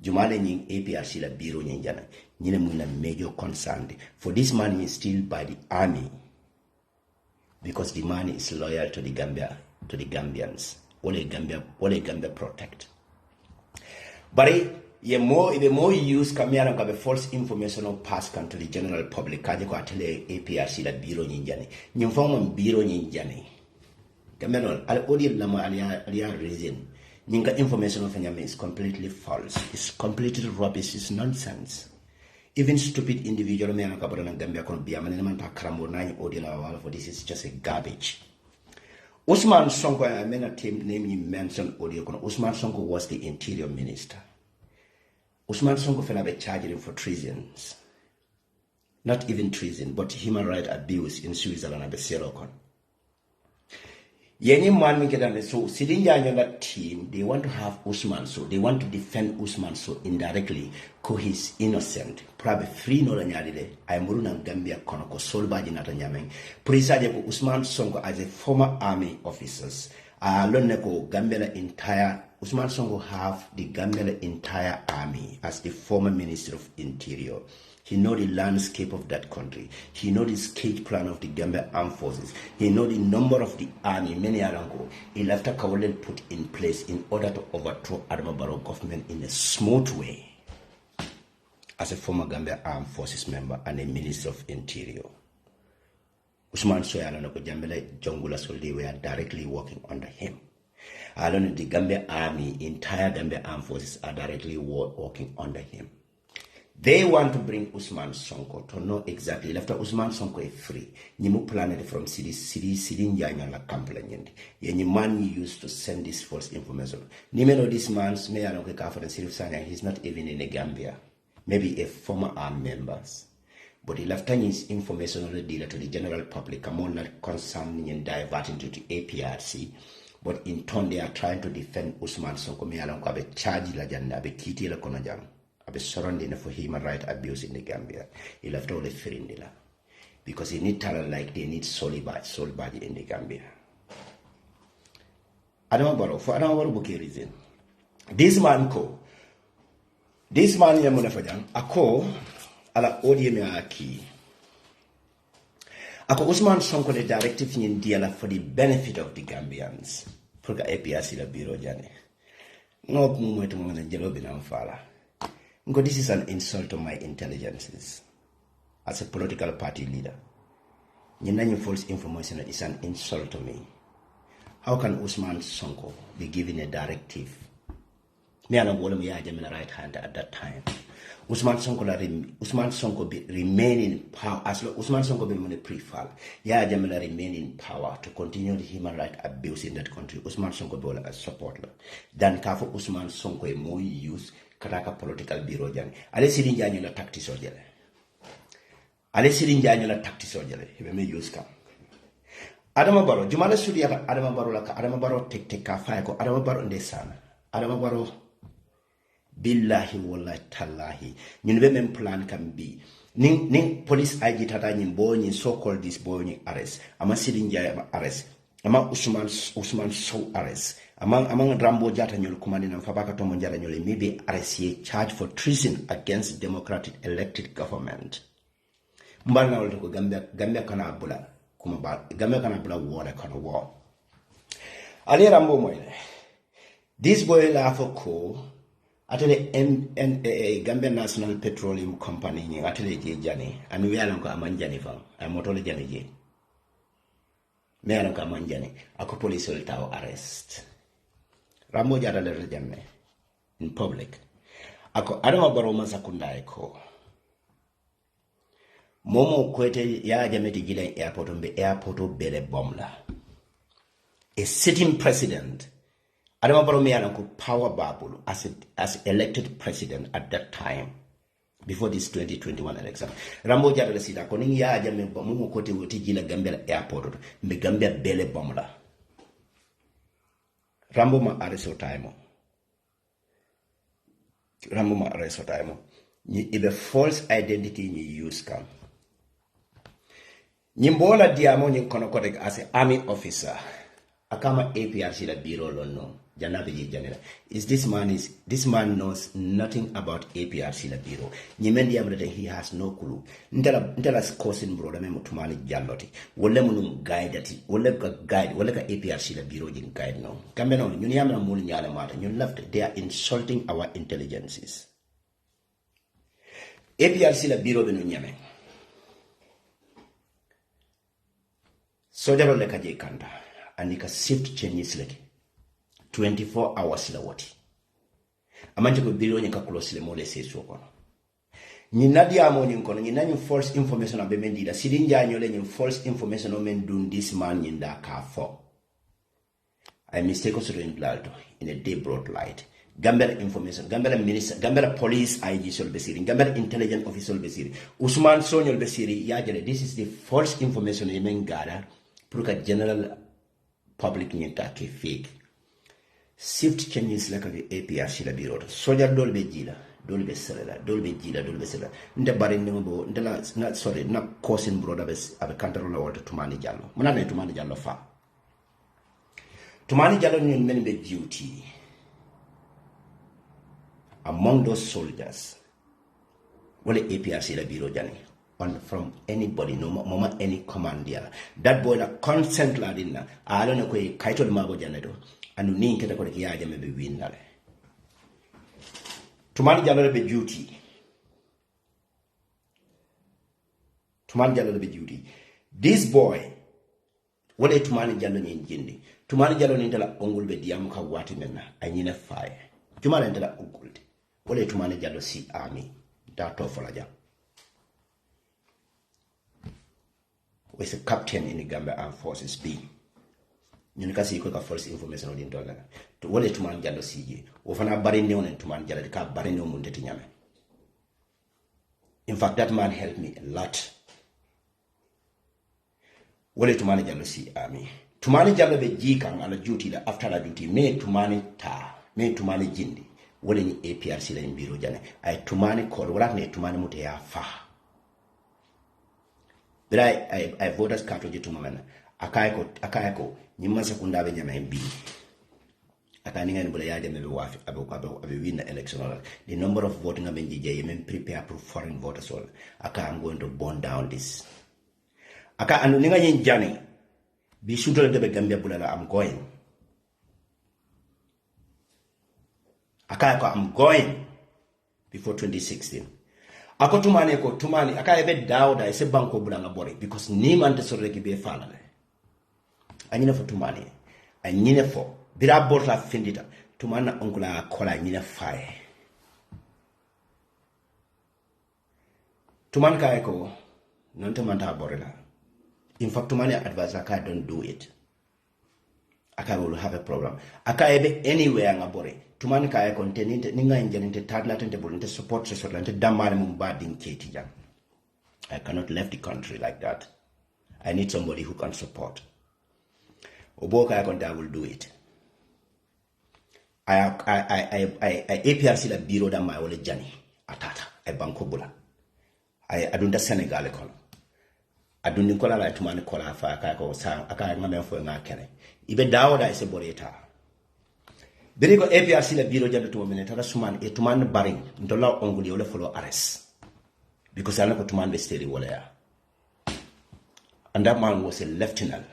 jumale ñi APRC la bureau ñi jana ñine mu na major concern for this man is still by the army because the man is loyal to the Gambians. Ole Gambia protect. But the more use kamera kabe false information or pass to the general public kaje ko atele APRC la biro nyinjani. Nyimfongo biro nyinjani. Kamera al audio lama alia reason. Nyinga information of nyame is completely false. It's completely rubbish. It's nonsense. Even stupid individual me anakabara na Gambia kono biya manene man takrambo na audio la wala for this is just a garbage. Usman Sonko, I mean a team name you mentioned audio. Usman Sonko was the interior minister. Usman Sonko fell be charged for treasons. Not even treason, but human rights abuse in Switzerland and the Yenye man mi kedane so Sidin Janyola team, they want to have Usman so they want to defend Usman so indirectly ko he's innocent. Probably free no nyalide ay muruna Gambia kono ko solbaji nata nyameng. Prisaje ko Usman Sonko as a former army officers. Lonne ko Gambia entire Usman Sonko have the Gambia entire army as the former Minister of Interior. He knows the landscape of that country. He knows the skate plan of the Gambia Armed Forces. He knows the number of the army, many arango. He left a Kawalen put in place in order to overthrow Adama Barrow government in a smooth way. As a former Gambia Armed Forces member and a Minister of Interior. Usman Soyalano Gambia Jongula Soldi were directly working under him. Alone the Gambia Army, entire Gambia Armed Forces are directly working under him. They want to bring Usman Sonko to know exactly after Usman Sonko is free. Nimu planned from city Njanya la campaign. Yenye man used to send this false information. Nimeno this man's mayor of the he's not even in the Gambia. Maybe a former armed members. But the left his information on the dealer to the general public, come on not concerning and diverting to the APRC. But in turn they are trying to defend Usman Sonko me along with charge la Janneh, abe kiti la konajang. Abe surrounding for human rights abuse in the Gambia. He left all the Firindila. Because he need talent like they need soul body in the Gambia. Adama Barrow, for Adama Barrow Buki reason. This man yamuna fajang, ako ala ODM aki. Ako Usman Sonko the directive in Diala for the benefit of the Gambians. Purka APRC la biro Janneh. No mumwetu mwana jelobi na mfala. This is an insult to my intelligences as a political party leader. Your false information is an insult to me. How can Usman Sonko be given a directive? Me and the right hand at that time. Usman Sonko remain in power as long Usman Sonko be money pre-fall. Yeah, Jamila remain in power to continue the human rights abuse in that country. Usman Sonko be a supporter. Then Kafo Usman Sonko is more used. Kataka political bureau jani. Ale sirin janyo la takti sojele. Ale sirin janyo la takti sojele. Hibe me use kam. Adama Barrow, jumala sudi ata Adama Barrow laka Adama Barrow tek ka fay ko Adama Barrow ndesana. Adama Barrow billahi wallahi tallahi. Ñun be même plan kam bi. Ning police IG tata ñin bo ñin so called this boy ñin arrest. Ama sirin janyo arrest. Ama Usman so arrest. Among Rambo Jata Nyol Kumani and Fabaka Tomonjara Nyol may be arrested charged for treason against democratic elected government. Mbana Olto Gambia kana bula kumaba Gambia kana bula war kana war. Ali Rambo Moyle. This boy la for ko atele Gambia National Petroleum Company atele Janneh and we are aman Janneh fam amotole Janneh me alam ka man Janneh ako police will taw arrest. Rambo Jata le Janneh in public. Ako Adama Barrow masakunda eko. Momo kwete ya Jameti Gila airport bele bomla. A sitting president. Adama Barrow me alanko power bubble as elected president at that time. Before this 2021 election. Rambo Jata le sida koning ya Jameti momo kwete wote Gila Gambia airport mbe Gambia bele bomla. Rambo ma arresto time. If a false identity ni use come. Nyimbola diamo nyi konokotek as an army officer. Akama APRC la biro lono. Janneh. This man knows nothing about APRC la biro. Nyimendi amrete he has no clue. Ntela cousin brother me mutumali jalloti. Wole munum guide ka APRC la biro jin guide no. Kambe no nyuni amna muli nyala mata. Nyun left they are insulting our intelligences. APRC la biro be no nyame. Sojaro le kaje kanda. Anika shift changes leki. 24 hours la wati. Amanje ko biro nyaka close le mole seso kono. Ni nadia mo nyin kono ni nanyu false information abe mendida sidin janyo le nyin false information o men dun this man in da ka for. I mistake also in blalto in a day broad light. Gambela information, Gambela minister, Gambela police IG sol besiri, Gambela intelligence officer besiri. Usman Sonyol besiri yajere. This is the false information you men gather. Puruka general public nyenta ke fake shift changes like the APRC la biro soja dolbe jila dolbe sala dolbe jila dolbe sala nde bare ngbo ndela na sorry na cousin brother bes abe kantaro la wata tumani jallo muna ne tumani jallo fa tumani jallo ni men be duty among those soldiers wale APRC la biro jani on from anybody no mama any commander that boy na consent la dinna alo ne koy kaytol mabo janedo anu ni kete ko ki yaaje me be winnale tumani jallo be duty tumani jallo be duty this boy wale tumani jallo ni jindi tumani jallo ni tala ongul be diam ka wati menna anyina faye tumani tala ongul wale tumani jallo si army da to fola jam was a captain in the Gambia Armed Forces B. You can see false information on the dollar. To wale tuman jalo CJ. Ofana bari neon and tuman jalo ka bari neon munde tinyame. In fact, that man helped me a lot. Wale tumani jalo si army. Tumani jalo be jikang ala duty la after la duty. Me tumani jindi. Wale ni APRC la imbiro jane. Ay tumani call. Wala ne tumani mute ya fa. But I voters card to mamana. Akaiko, you must secunda be nyama mbi. Akaninga nbula yaje mebe wafi abe win the election. The number of voting of NJJ, you mean prepare for foreign voters all. I'm going to burn down this. Aka anuninga yin Janneh. Be shooter de Gambia bulala, I'm going. Akaiko, I'm going before 2016. Ako tumani aka ebe dauda ese banko bulanga bori because ni man te sorre ki be falale anyine fo tumani anyine fo bira borta findita tumana onkula kola anyine faye tuman ka eko non te manta borela in fact tumani advise aka don't do it aka will have a problem aka ebe anywhere ngabore tumani kaya conteninte ninga injaninte tadla tente bolinte support se solante damale mumbading keti jam. I cannot leave the country like that. I need somebody who can support. Oboka I will do it. I APRC la biro da my ole Janneh atata I banko bula. I don't Senegal kono. I don't kola la tumani kola fa aka ko sang aka ngame fo ngakene. Ibe dawda ise boreta. Berigo APRC la biro jabe to minute tata suman e tuman baring ndola onguli ole follow arrest because I know tuman be steady wala. And that man was a lieutenant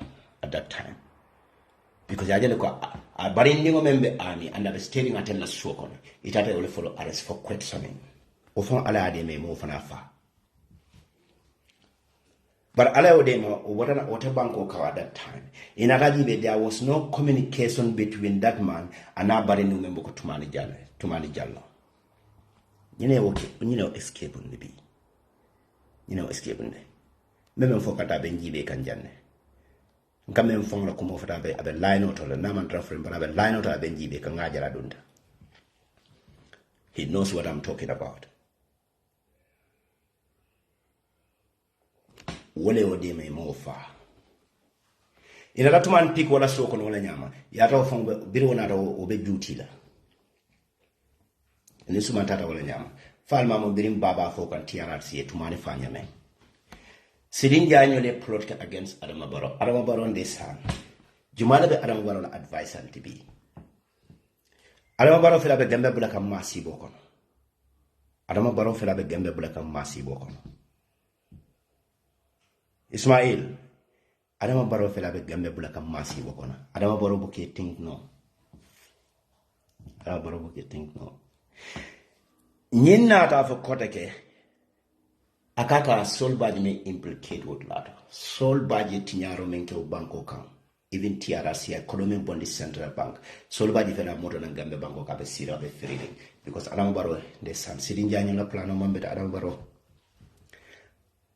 at that time. Because I didn't go a baring ningo member army and I was staring at the show. It had only follow arrest for questioning. Often ala de me mo fanafa. But ala odemo water banko at that time. In Agajibe, there was no communication between that man and our bari numembo ko tumani jallo. You know escape on the be. You know escape on the. Memem fokata benjibe kan Janneh. Nkamem fongla kumo fata abe line out or naman transfer but abe line out benjibe kan ngajara dunda. He knows what I'm talking about. Wole odeme mo fa ina ratuman pik wala soko no wala nyama ya taw fong biri wona taw obe duty la ni suma tata wala nyama fal mamo birim baba fo kan TRRC tumani fa nyame sidin janyo le plot against Adama Barrow ndesan jumala be Adama Barrow la advice and tibi Adama Barrow fela be gambe bula kam masi bokon Adama Barrow fela be gambe bula kam masi bokon Ismail, Adama Barrow fela be gambe bula kam masi bokona. Adama Barrow buke think no. Adama Barrow buke think no. Nyina ta fo koteke akaka 𝒂𝒏𝒔 me implicate with lato. 𝒂𝒏𝒔 tinyaro menke u banko kan. Even TRRC Economic Bondi Central Bank. 𝒂𝒏𝒔 fela moto na gambe banko ka be sira be freeding because Adama Barrow de san sidin janyo la plano mambe Adama Barrow.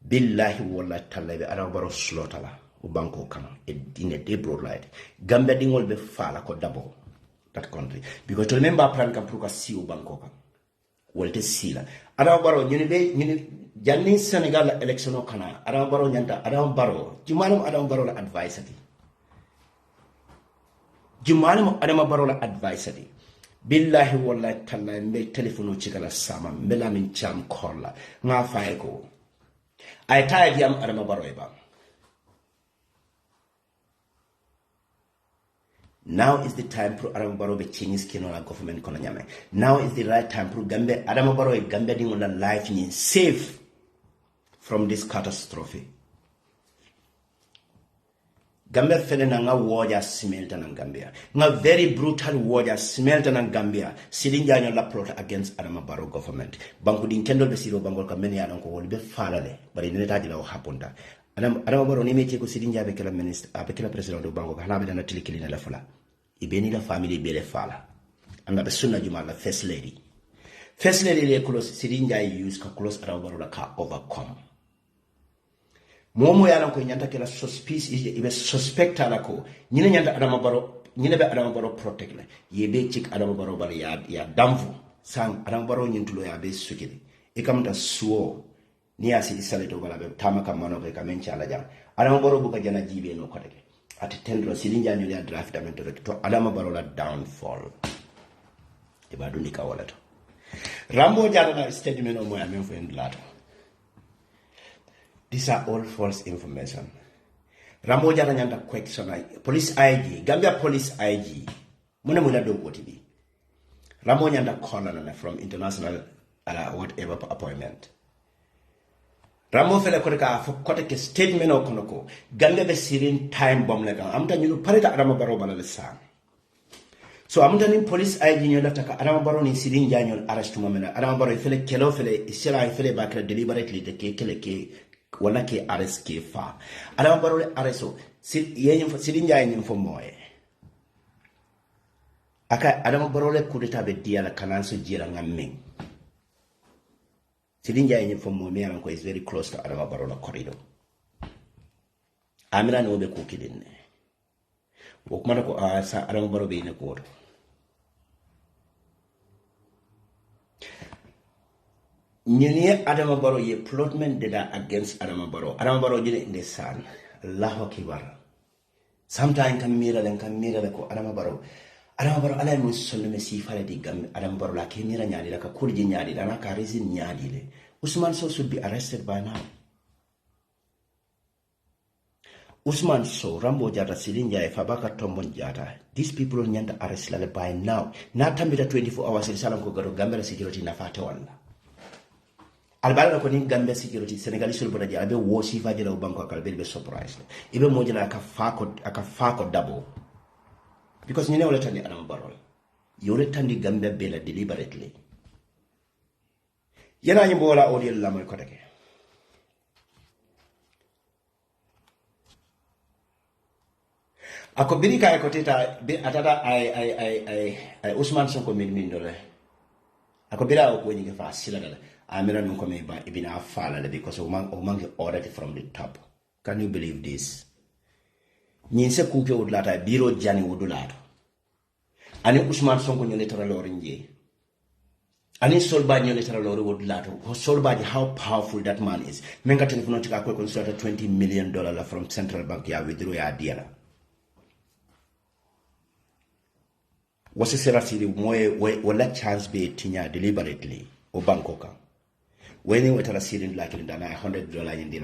Billahi wallahi tallahi Adama Barrow slotala u banko kan in a day broad light Gambia dingol be fala ko dabo that country because to remember plan kam pruka si u banko kan wolte sila Adama Barrow ñini Janneh Senegal election kana Adama Barrow nyanta Adama Barrow ci manum Adama Barrow la advice ati jumani mo adama barola advisory billahi wallahi tallahi me telephone chikala sama mbela min cham kolla nga faye ko ay tired yam adama baro ba. Now is the time for Adama Barrow be Chinese kinola government kono nyame. Now is the right time for Gambe Adama Barrow e Gambe ding on life ni safe from this catastrophe. Gambia fele na nga warja smelta na Gambia. Nga very brutal warja smelta na Gambia. Silinja nyo la plot against Adama Barrow government. Banku din kendo be siro bangol ka meni anan ko wol be falale. Bari neta dila o haponda. Adama Barrow ni meche ko silinja be kala minister, be kala president do bango ka hanabe na tilikili na la fala. Ibeni la family be le fala. Anda be sunna juma la first lady. First lady le close silinja use ka close Adama Barrow la ka overcome. Momo yana ko nyanta kala suspect ala ko nyina nyanta Adama Barrow nyina be Adama Barrow protect la yebe chik Adama Barrow bal ya damfu sang Adama Barrow nyintulo ya be sukili e kamta suo ni asi isaleto bala be tamaka mano be kamencha ala jam Adama Barrow buka jana jibe no koteke ati tendro silinja nyuli ya draft amento to Adama Barrow la downfall e badu ni ka wala to Rambo jana na statement o mo ya menfo endlato. These are all false information. Rambo jana nyanda 𝒂𝒄𝒄𝒏 police IG, Gambia police IG. Muna do OTB. Rambo nyanda call from international whatever appointment. Rambo fele kodeka for koteke statement o konoko. Gambia be sirin time bomb lega. Amta nyulu parita Adama Barrow balale sang. So amta ni police IG nyola taka Adama Barrow ni sirin janyol arrest momena. Adama Barrow fele kelo fele isira fele bakra deliberately de ke wala ke arrest ke fa Adama Barrow le arresto silinja yin fo moye aka Adama Barrow le kudeta be dia la kananso jira ngamme silinja yin fo moye an ko is very close to Adama Barrow la corridor amira no be ko kidin wo kuma ko sa Adama Barrow be ne ko Nyene Adama Barrow ye plotment deda against Adama Barrow. Adama Barrow jine in the sun. Allahu Akbar. Sometimes kan mira ko Adama Barrow. Adama Barrow ala mun sonne me sifale di gam Adama Barrow la ke mira nyaadi la ka kurji nyaadi la na ka reason nyaadi le. Usman Sow should be arrested by now. Usman Sow, Rambo Jata, Silinja, Fabaka Tombon Jata. These people nyanda arrest la by now. Na tambita 24 hours in Salam ko garo Gambia security na fate wala. Albala ko ni Gambia security Senegalese sul bodaji abe wo sifa jela banko akal be surprise ibe mojela aka fako double because ni ne wala tandi Adama Barrow yore tandi Gambia bela deliberately yana nyimbo wala audio la moy ko deke ako birika ko teta be atata ay Usman Sonko min dole ako bira ko ni fa sila dala Amira no come ba ibina fala because o ordered from the top. Can you believe this? Nyinse kuke udlata biro jani udulato. Ani Usman Sonko nyole tara lorinje. Ani solba nyole tara lori udlato. Solba how powerful that man is. Menga telephone tika ko consider $20 million from central bank ya withdraw ya diala. Wasi serasiri moye wala chance be tinya deliberately o bankoka. When you were receiving like $100 in the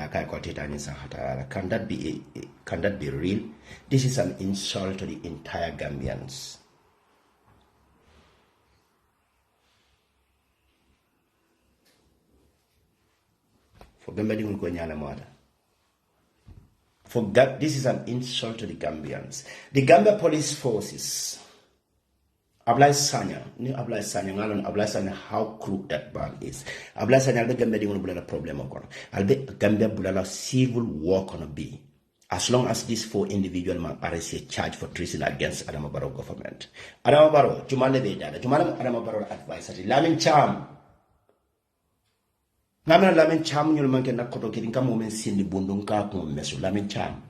can that be real? This is an insult to the entire Gambians. For that, this is an insult to the Gambians. The Gambia police forces. Ablai Sanya, how crooked that man is. Ablai Sanya, I'll be Gambia the problem of I'll be Gambia Bulala civil war gonna be. As long as these 4 individual men are charged for treason against Adama Barrow government. Adama Barrow, Jumale Beda, Jumala Adama Barrow advisory. Lamin Cham. Lamin Cham, you'll make a Kotokirinka moment sin the Bundunka Mesu. Lamin Cham.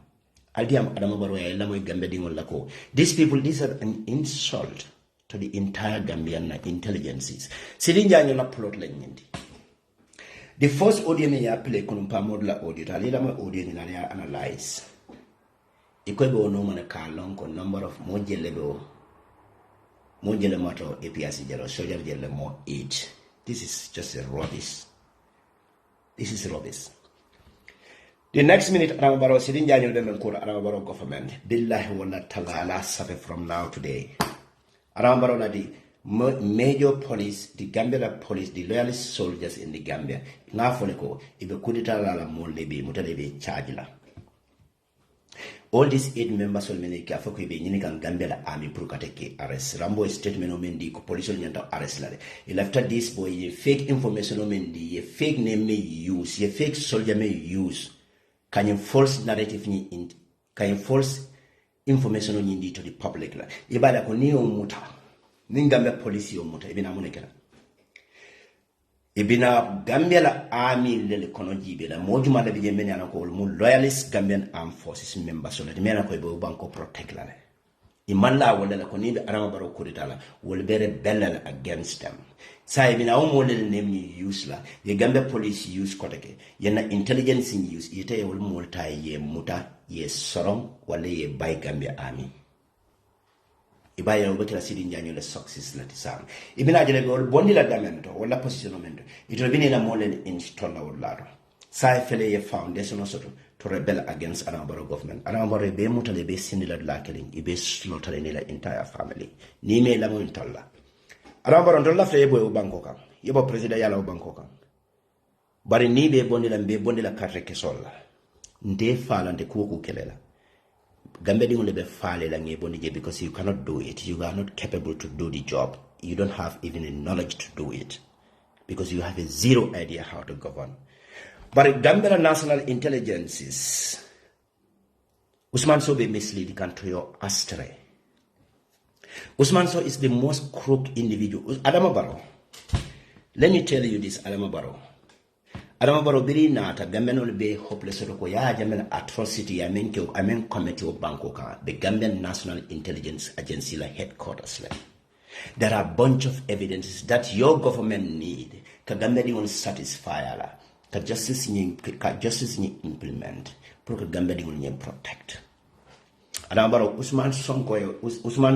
Aldiam Adama Barrow, Lamo Gambia Lako. These people, these are an insult to the entire Gambian intelligences. Silinja nyola plot lenyindi. The first audio me ya play kunumpa modula audio. Talila ma audio ni nani analyze. Ikobe no man ka long ko number of mojele mato APS jelo social jelo mo 8. This is just a rubbish. This is rubbish. The next minute, Aramabaro sitting down in the Aramabaro government. Billahi wala talala suffer from now today. Aramabaro na the major police, the Gambia police, the loyalist soldiers in the Gambia. Ngafoneko, ibe kudita la molebe, mutalebe charge la. All these 8 members will make a focus in Gambia army prukateke arrest. Rambo statement omendi ko police nyanta arrest la. After this boy, a fake information omendi, a fake name may use, a fake soldier may use. Can you false narrative in can you false information on you to the public la. Ibada ko ni omuta. Ni Gambia police omuta ibina munekela. Ibina Gambia la army lele kono jibe la mojuma la bije menya na ko mu loyalist Gambian armed forces members so la mena ko be banko protect la. Imalla wala la ko ni be Aramabaro kuritala will be rebel against them. Sai bina o lele name ni use la the Gambia police use koteke yena intelligence in use ite wol multa ye muta ye sorong wala ye bay Gambia army. Ibaya obetela sidi njanyo le success la tisam ibina jele be bondi la damento wala positionamento ito bini na molen install na wala sai fele ye foundation osoto to rebel against Aramabaro government. Aramabaro be mutale be sindila la kelin ibe slaughter ni la entire family ni me la mo intalla Aramabaro ndolla fe boy bankoka yebo president yala bankoka bari ni be bondi la carte ke solla nde fala nde kuku kelela Gambia dingole be fale la ngebonije because you cannot do it. You are not capable to do the job. You don't have even a knowledge to do it because you have a zero idea how to govern. But Gambia national intelligences, Usman So be mislead the country or astray. Usman So is the most crooked individual. Aramabaro. Let me tell you this, Aramabaro. Aramabaro biri nata Gambian will be hopeless ko ya jamen atrocity amen committee of Bangkok, the Gambian National Intelligence Agency la headquarters la. There are a bunch of evidences that your government need ka Gambia will satisfy la ka justice ni implement pour ka Gambia will protect. Aramabaro Usman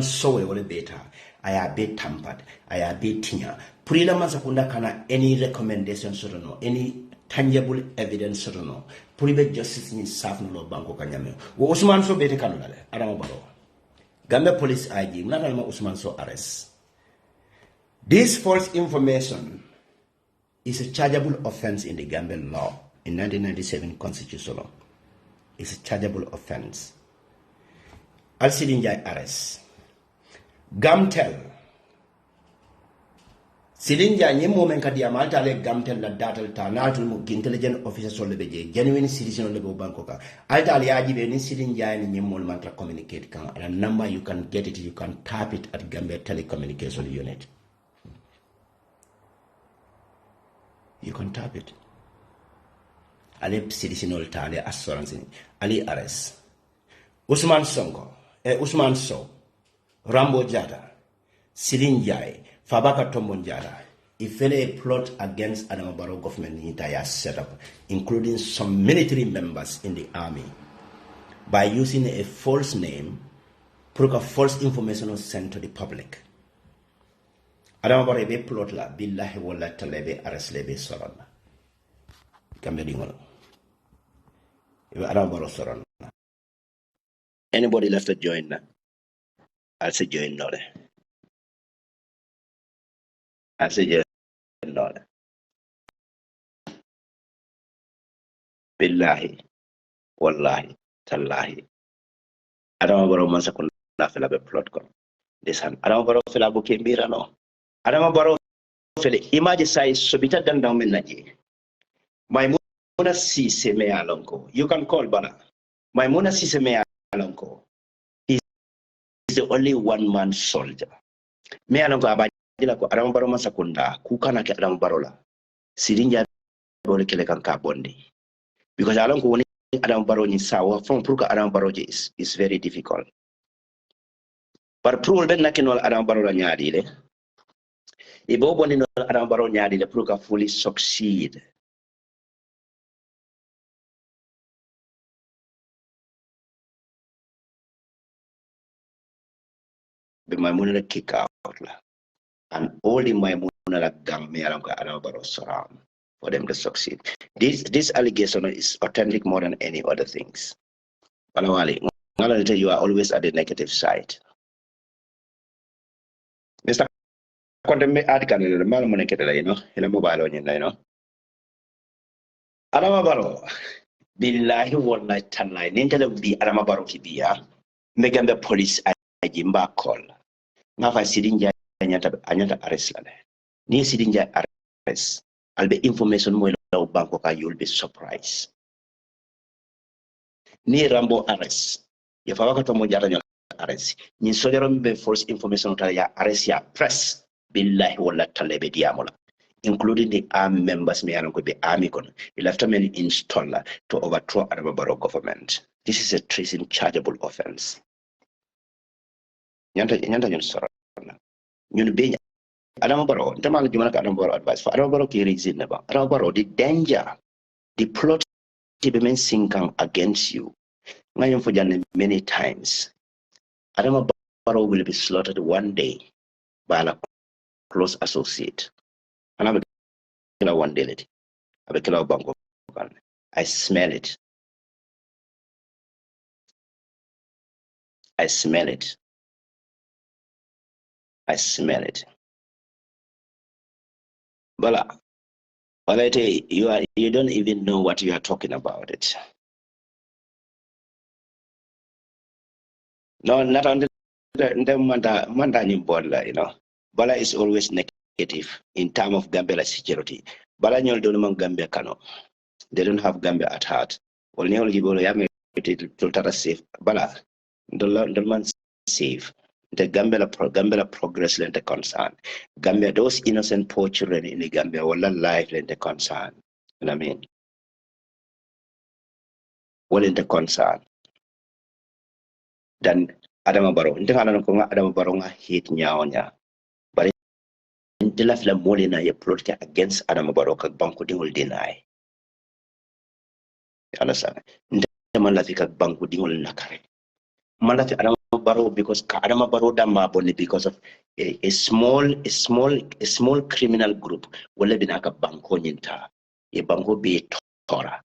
Sowe wole beta aya be tampered aya be tinya purila masakunda kana any recommendation sort no any tangible evidence sort no puribe justice ni safno lo banko kanyame wo Usman So beta kanula le Aramabaro Gambia police IG mna ma Usman So arrest. This false information is a chargeable offense in the Gambian law in 1997 constitutional law. It's a chargeable offense. Al-Silinjai arrest. Gamtel. Silinjai ni moment kadi amalta le Gamtel la datal ta natul mu intelligent officer solle beje genuine citizen le bo bankoka. Alta ali ajibe ni Silinjai ni mol mantra communicate kan a number you can get it, you can tap it at Gambia telecommunication unit. You can tap it. Ali citizen ol ta ali assurance ali arrest. Usman So, Rambo Jada, Silinjai, Fabaka Tombonjada, if a plot against Aramabaro government entire setup, including some military members in the army, by using a false name, broke a false information sent to the public. Aramabaro be plot la billahi wala talebe arrest lebe sorona. Kambe dingono. Aramabaro sorona. Anybody left to join now? I'll say join now. I'll say join now. Billahi, wallahi, tallahi. Aramabaro mansakunda fela be plot ko. Desan. Aramabaro fela buke mbira no. Aramabaro fela imagine size sobita dandang menaji. Maimuna Sise me alonko. You can call bana. Maimuna Sise me alonko. He's the only one-man soldier. Me alonko abadila ko Aramabaro masakunda kukana ke Aramabaro la. Sirinja bole kele kan ka bondi. Because alonko woni Aramabaro ni sawa from pruka Aramabaro is very difficult. But prul ben nakinol Aramabaro la nyaadi le. Ibo bondi no Aramabaro nyaadi le pruka fully succeed. Maimuna kick out. And all the Maimuna gang me around surround for them to succeed. This allegation is authentic more than any other things. Palawali, you are always at the negative side. Mr. Contemplate article, the Malamoneketa, in a mobile on you, Adamabaro, Billahi wallahi tallahi, Nintendo be Adamabaro Kibia, Megan the police at Jimba call. Nafa Sidinja Anyata arrest. Near Sidinja arrest. I'll be information more about Bangkok, you'll be surprised. Near Rambo arrest. If I walk to Mojara arrest, Nin Soderum be false information to ya arrest ya press. Billahi wallahi tallahi diamola. Including the army members, may could be army con, the lieutenant installer to overthrow Adamabaro government. This is a treason chargeable offense. Yanta sorry. You be Adamabaro, the man Adamabaro advice for Adamabaro reason about Adamabaro, the danger, the plot to be sinking against you. I am for Janneh many times. Adamabaro will be slaughtered one day by a close associate. And I'm a one day. I will Bangkok. I smell it. I smell it. I smell it. Well, I tell you, you don't even know what you are talking about it. No, not on the Manda, Bala is always negative in terms of Gambia security. Bala nyol don't Gambia Kano. They don't have Gambia at heart. Well, nyol gibolo yame to safe. Bala, the man safe. The Gambia progress and the concern. Gambia, those innocent poor children in the Gambia will life and the concern. You know what I mean? Well, in the concern. Then Adamabaro, Adamabaro hate nyaonya. But in the left la molina ye plot against Adamabaro, Banco will deny. You understand? In the Malafika Banco will nakare. Malafi Adamabaro because Adamabaro Damaboni because of a small criminal group will live in a banco nyinta. A banco be Tora.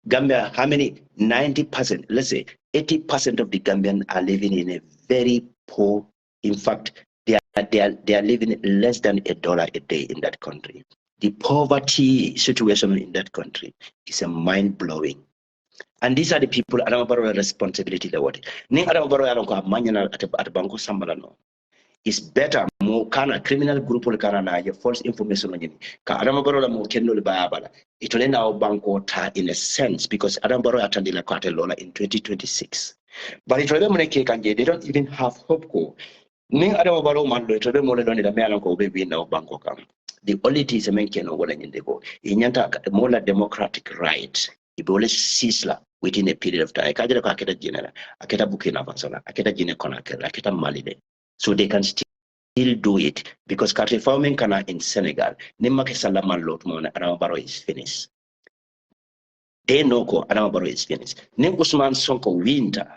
Gambia, how many? 90%, let's say 80% of the Gambians are living in a very poor. In fact, they are living less than $1 a day in that country. The poverty situation in that country is a mind-blowing. And these are the people Adamabaro responsibility the what. Ning Adamabaro yaronko amanya at banko sambalano. It's better more kind of criminal group or kana your false information on you. Ka Adamabaro mo kendo bayabala. It will end our banko ta in a sense because Adamabaro attended la kwate lola in 2026. But it will be they don't even have hope ko. Ning Adamabaro mando it will be more than the melanko baby in our banko kam. The only thing is a man can know what in the go. Inyanta more democratic right. It will always cease within a period of time. Kajira ko aketa general, aketa Burkina Faso, aketa Guinea Conakry, aketa Mali. So they can still do it because country farming kana in Senegal, Nimake Salaman Lotmon Adamabaro is finished. They know ko Adamabaro is finished. Nim Usman Sonko winter,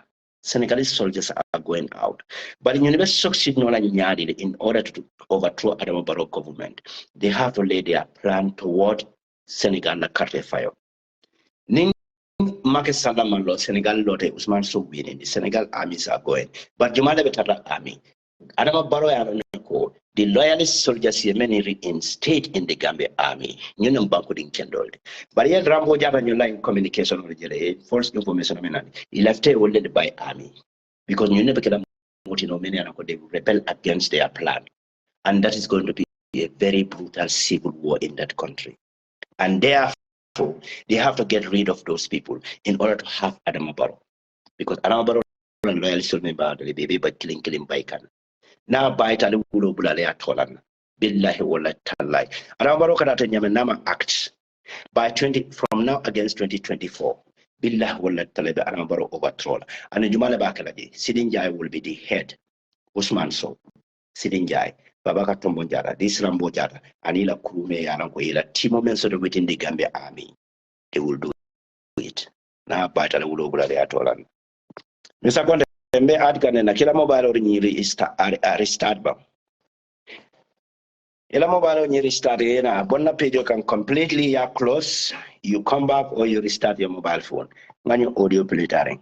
Senegalese soldiers are going out. But in university succeed in order to overthrow Adamabaro government, they have to lay their plan toward Senegal na country fire. Ning Market Salaman Lot, Senegal Lotte Usman so winning. The Senegal armies are going. But Jumala Betara army. Adamabaro the loyalist soldiers here many reinstate in the Gambia army. You know Bankuding Kendall. But yet Rambo Java new line communication with false information he left it led by army. Because you never get many they rebel against their plan. And that is going to be a very brutal civil war in that country. And therefore they have to get rid of those people in order to have Adamabaro. Because Adamabaro and loyalist soldiers the baby but killing Baikan. Now by Tali Wulo Bulale Tolan. Billahi wala talai. Adamabaro Kadata Yamanama Act by from now against 2024. Billahi wala talai Adamabaro overthrow. And Jumala Bakaladi, Sidinjai will be the head. Usman so Sidinjai, Babaka Tombonjara, this Rambo Jara, Anila Kurume Aranguela, Timo Menso within the Gambia army. They will do it. Now by Tali Wulo Bulale Tolan. Mr. mbe add kan na kila mobile or ni restart ba ila mobile or ni restart na bonna page can completely ya close, you come back or you restart your mobile phone ngani audio filtering.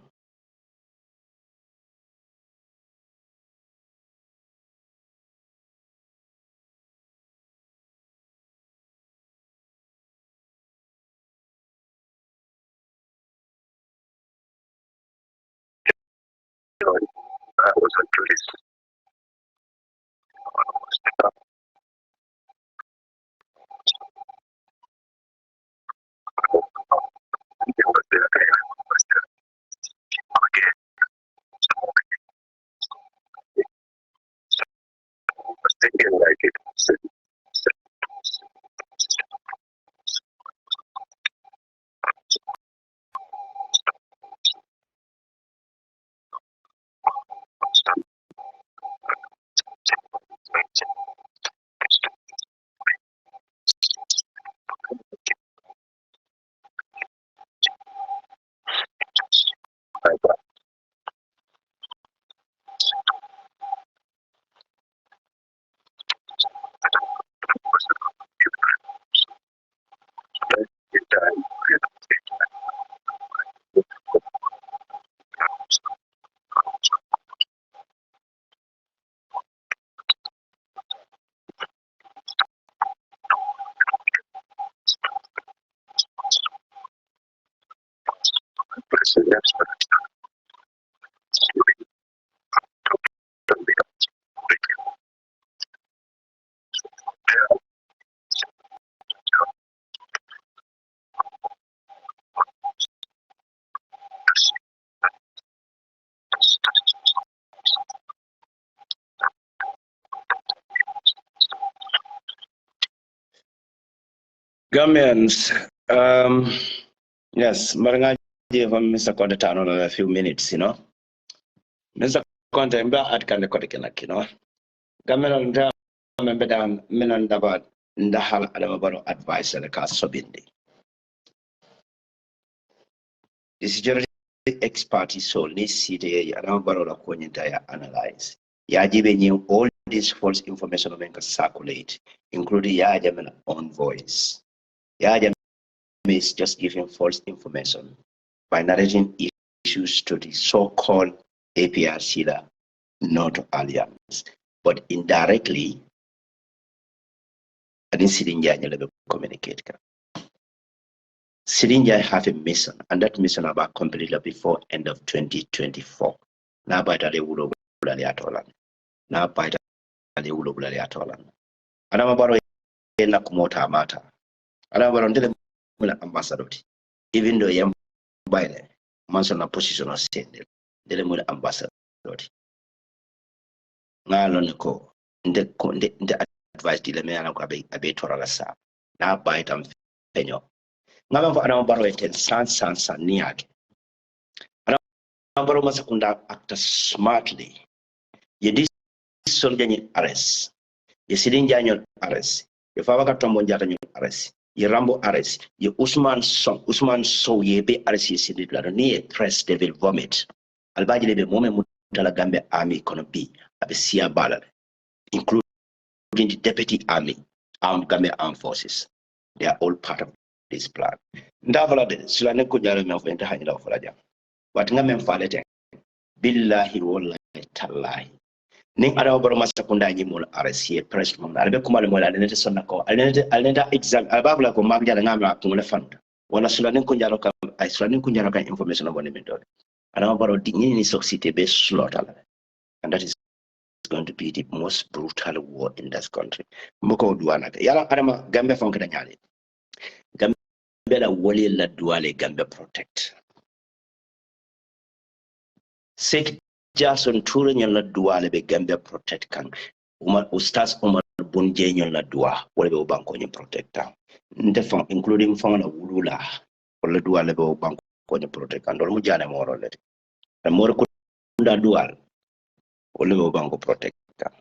I was actually thinking like it. Gambians, yes, Maranga gave Mr. Conte a few minutes, Mr. Conte, I'm at Kande, Gambian, remember that Milan Dabat, Ndahal Adamabaro advice and the cast Sobindi. This is generally expert is so necessary, Adamabaro Konyentaya analyze. Yajibe knew all this false information of circulate, including Yajaman own voice. Yajam is just giving false information by narrating issues to the so-called APR not alliance, but indirectly, I didn't see the communicate. Sirinja have a mission, and that mission about completed before end of 2024. Now by the Wulo Bulaliatolan. Now by the Wulo Bulaliatolan. And I'm about na kumota mata. And I'm about the ambassador. Even though I'm by the manson position of state, the ambassador. Ngalon ko, the advice dilemma a bit or a sa. Now by them penyo. Ngaba for anam baro eten san niake. Anam baro masakunda act smartly. Ye dis soldier ni arrest. Ye sidinja nyon arrest. Ye fawaka tombo njata nyon arrest. Ye Rambo arrest. Ye Usman so ye be arrest ye sididla ni ye 𝒕𝒉𝒊𝒏. Albaji lebe mome mutala Gambe army kono bi abe siya balal, including the deputy army, Gambe armed forces. They are all part of this plan. Ndavala de sulane ko jaro me fenta hanyila fulaja. Wat ngame mfalete billahi wallahi tallahi. Ning ada baro masakunda nyi mul aresiye press mon albe kuma le mola nete sonna ko alneta exam albabla ko magja ngama ko le fanda. Wala sulane ko jaro ka ay sulane ko jaro ka information on min do. Ada baro di ni society be slaughter. And that is going to be the most brutal war in this country. Moko duana yala adama Gambe fonka nyale. Gambe la wali la duale Gambe protect. Sek Jason Toure la duale be Gambe protect kan. Ustaz Umar Bunje la dua wale be banko ni protector. Ndefon including fon la wulula wala duale be banko ni protect kan. Dol mu jane moro le. Moro ko nda dual wala be banko protector.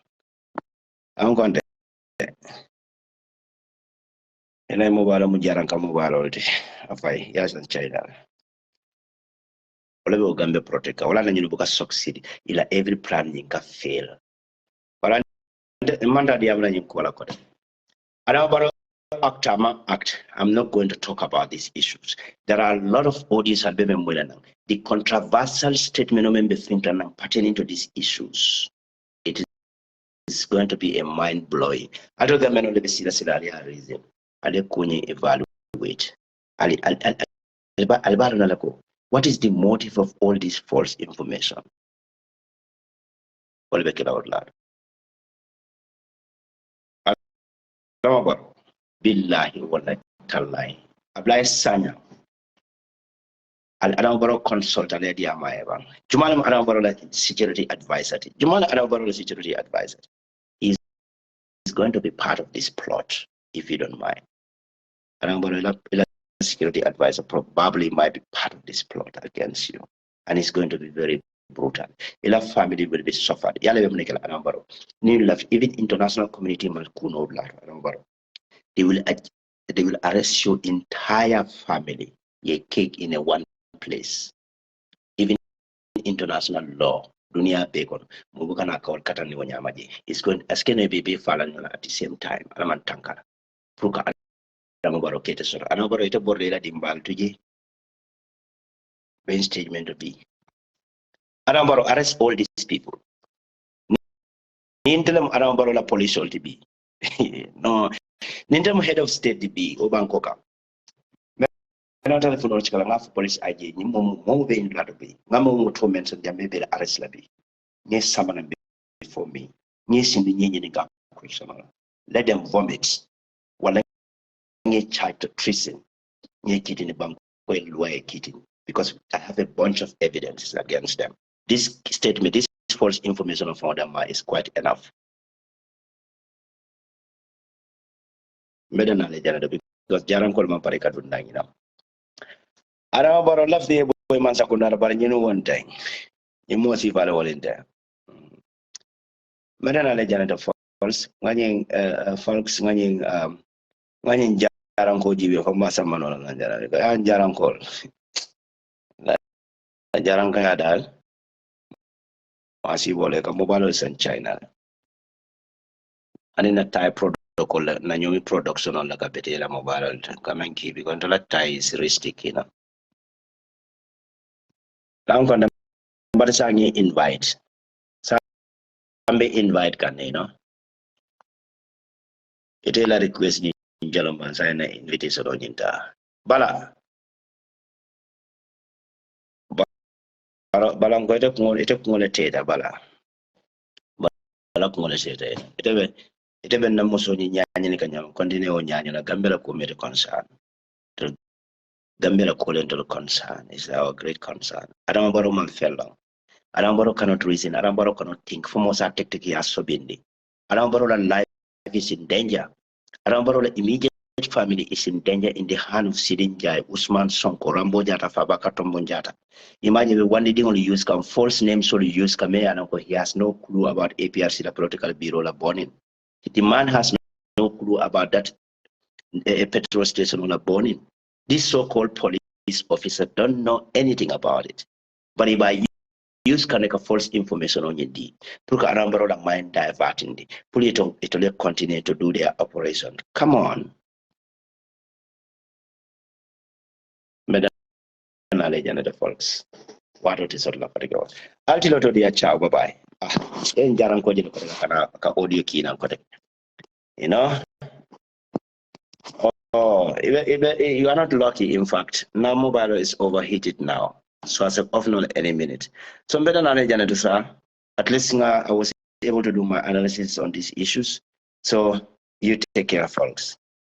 Am konde ene mobile mu jaran ka mobile olti afai yasan China wala be Gambe protect wala na buka succeed ila every plan yinka fail wala manda diamla yinko wala ko Adama Act. I'm not going to talk about these issues. There are a lot of audios at the controversial statement of pertaining to these issues. It is going to be a mind blowing. I don't know the reason. I evaluate. What is the motive of all this false information? Billahi wallahi tallahi. Ablay Sanya. Adama consultant at Yamaevan. Jumana Adama security advisor. Jumana Adama security advisor. He is going to be part of this plot, if you don't mind. Adama security advisor probably might be part of this plot against you. And it's going to be very brutal. Ila family will be suffered. Even international community they will arrest your entire family. Ye cake in a one place. Even international law, dunia bacon, mubukana kawal katani wanyamaji. It's going askene baby falan at the same time. Alaman tankara. Pruka Adamabaro kete sora. Adamabaro ite borlela dimbal tuji. Main statement to be. Adamabaro arrest all these people. Nintelam Adamabaro la police all to be. No. Nintelam head of state to be Obankoka. Telephone ngaf police IG ni mo be in lado be ngamo mo to mention jambe be arrest labi ni samana before me ni sindi ni ga samana let them vomit wala ni charge to treason ni kiti ni bank ko lawyer kiti because I have a bunch of evidence against them. This statement, this false information from them is quite enough. Medana le jana because jaran ko man pare kadun nangi na Adama Barrow left the boy man sakundara bar ñu won tay ñu mo ci fale wolente medana le janata false ngani folks ngani jaran ko jibe ko ma sama non la jaran ko jaran ka dal asi wole ka mobile sen China ani na Thai protocol na ñomi production on la ka bete la mobile ka man ki bi kon la Thai is restricted na Lang kon but sangi invite. Sambe invite kan It is a request ni jaloman sa na invitation on yinta. Bala balang ko ite kungol teta bala. Bala kungol teta. Ite ben na muso ni nyanyi ni kanyam continue on nyanyi na gambela ko mete concern. Gambela ko to concern is our great concern. Adama Barrow man fellow. Adama Barrow cannot reason. Adama Barrow cannot think. For most tactic he has so bindi. Adama Barrow life is in danger. Adama Barrow immediate family is in danger in the hand of Sidin Jai, Usman Sonko, Rambo Jata, Fabaka Tombo Jata. Imagine one day only use false names so use and he has no clue about APRC, the political bureau la burning. The man has no clue about that a petrol station on a burning. This so-called police officer don't know anything about it. But if I use false information on your deed, put a number of mind diverting the pull it will continue to do their operation. Come on. Madam the folks. What is all of the Altiloto dear chow bye. In Jaranko ka audio key and Oh, you are not lucky, in fact. Now mobile is overheated now. So as of now any minute. So better than Janneh, sir. At least I was able to do my analysis on these issues. So you take care, folks.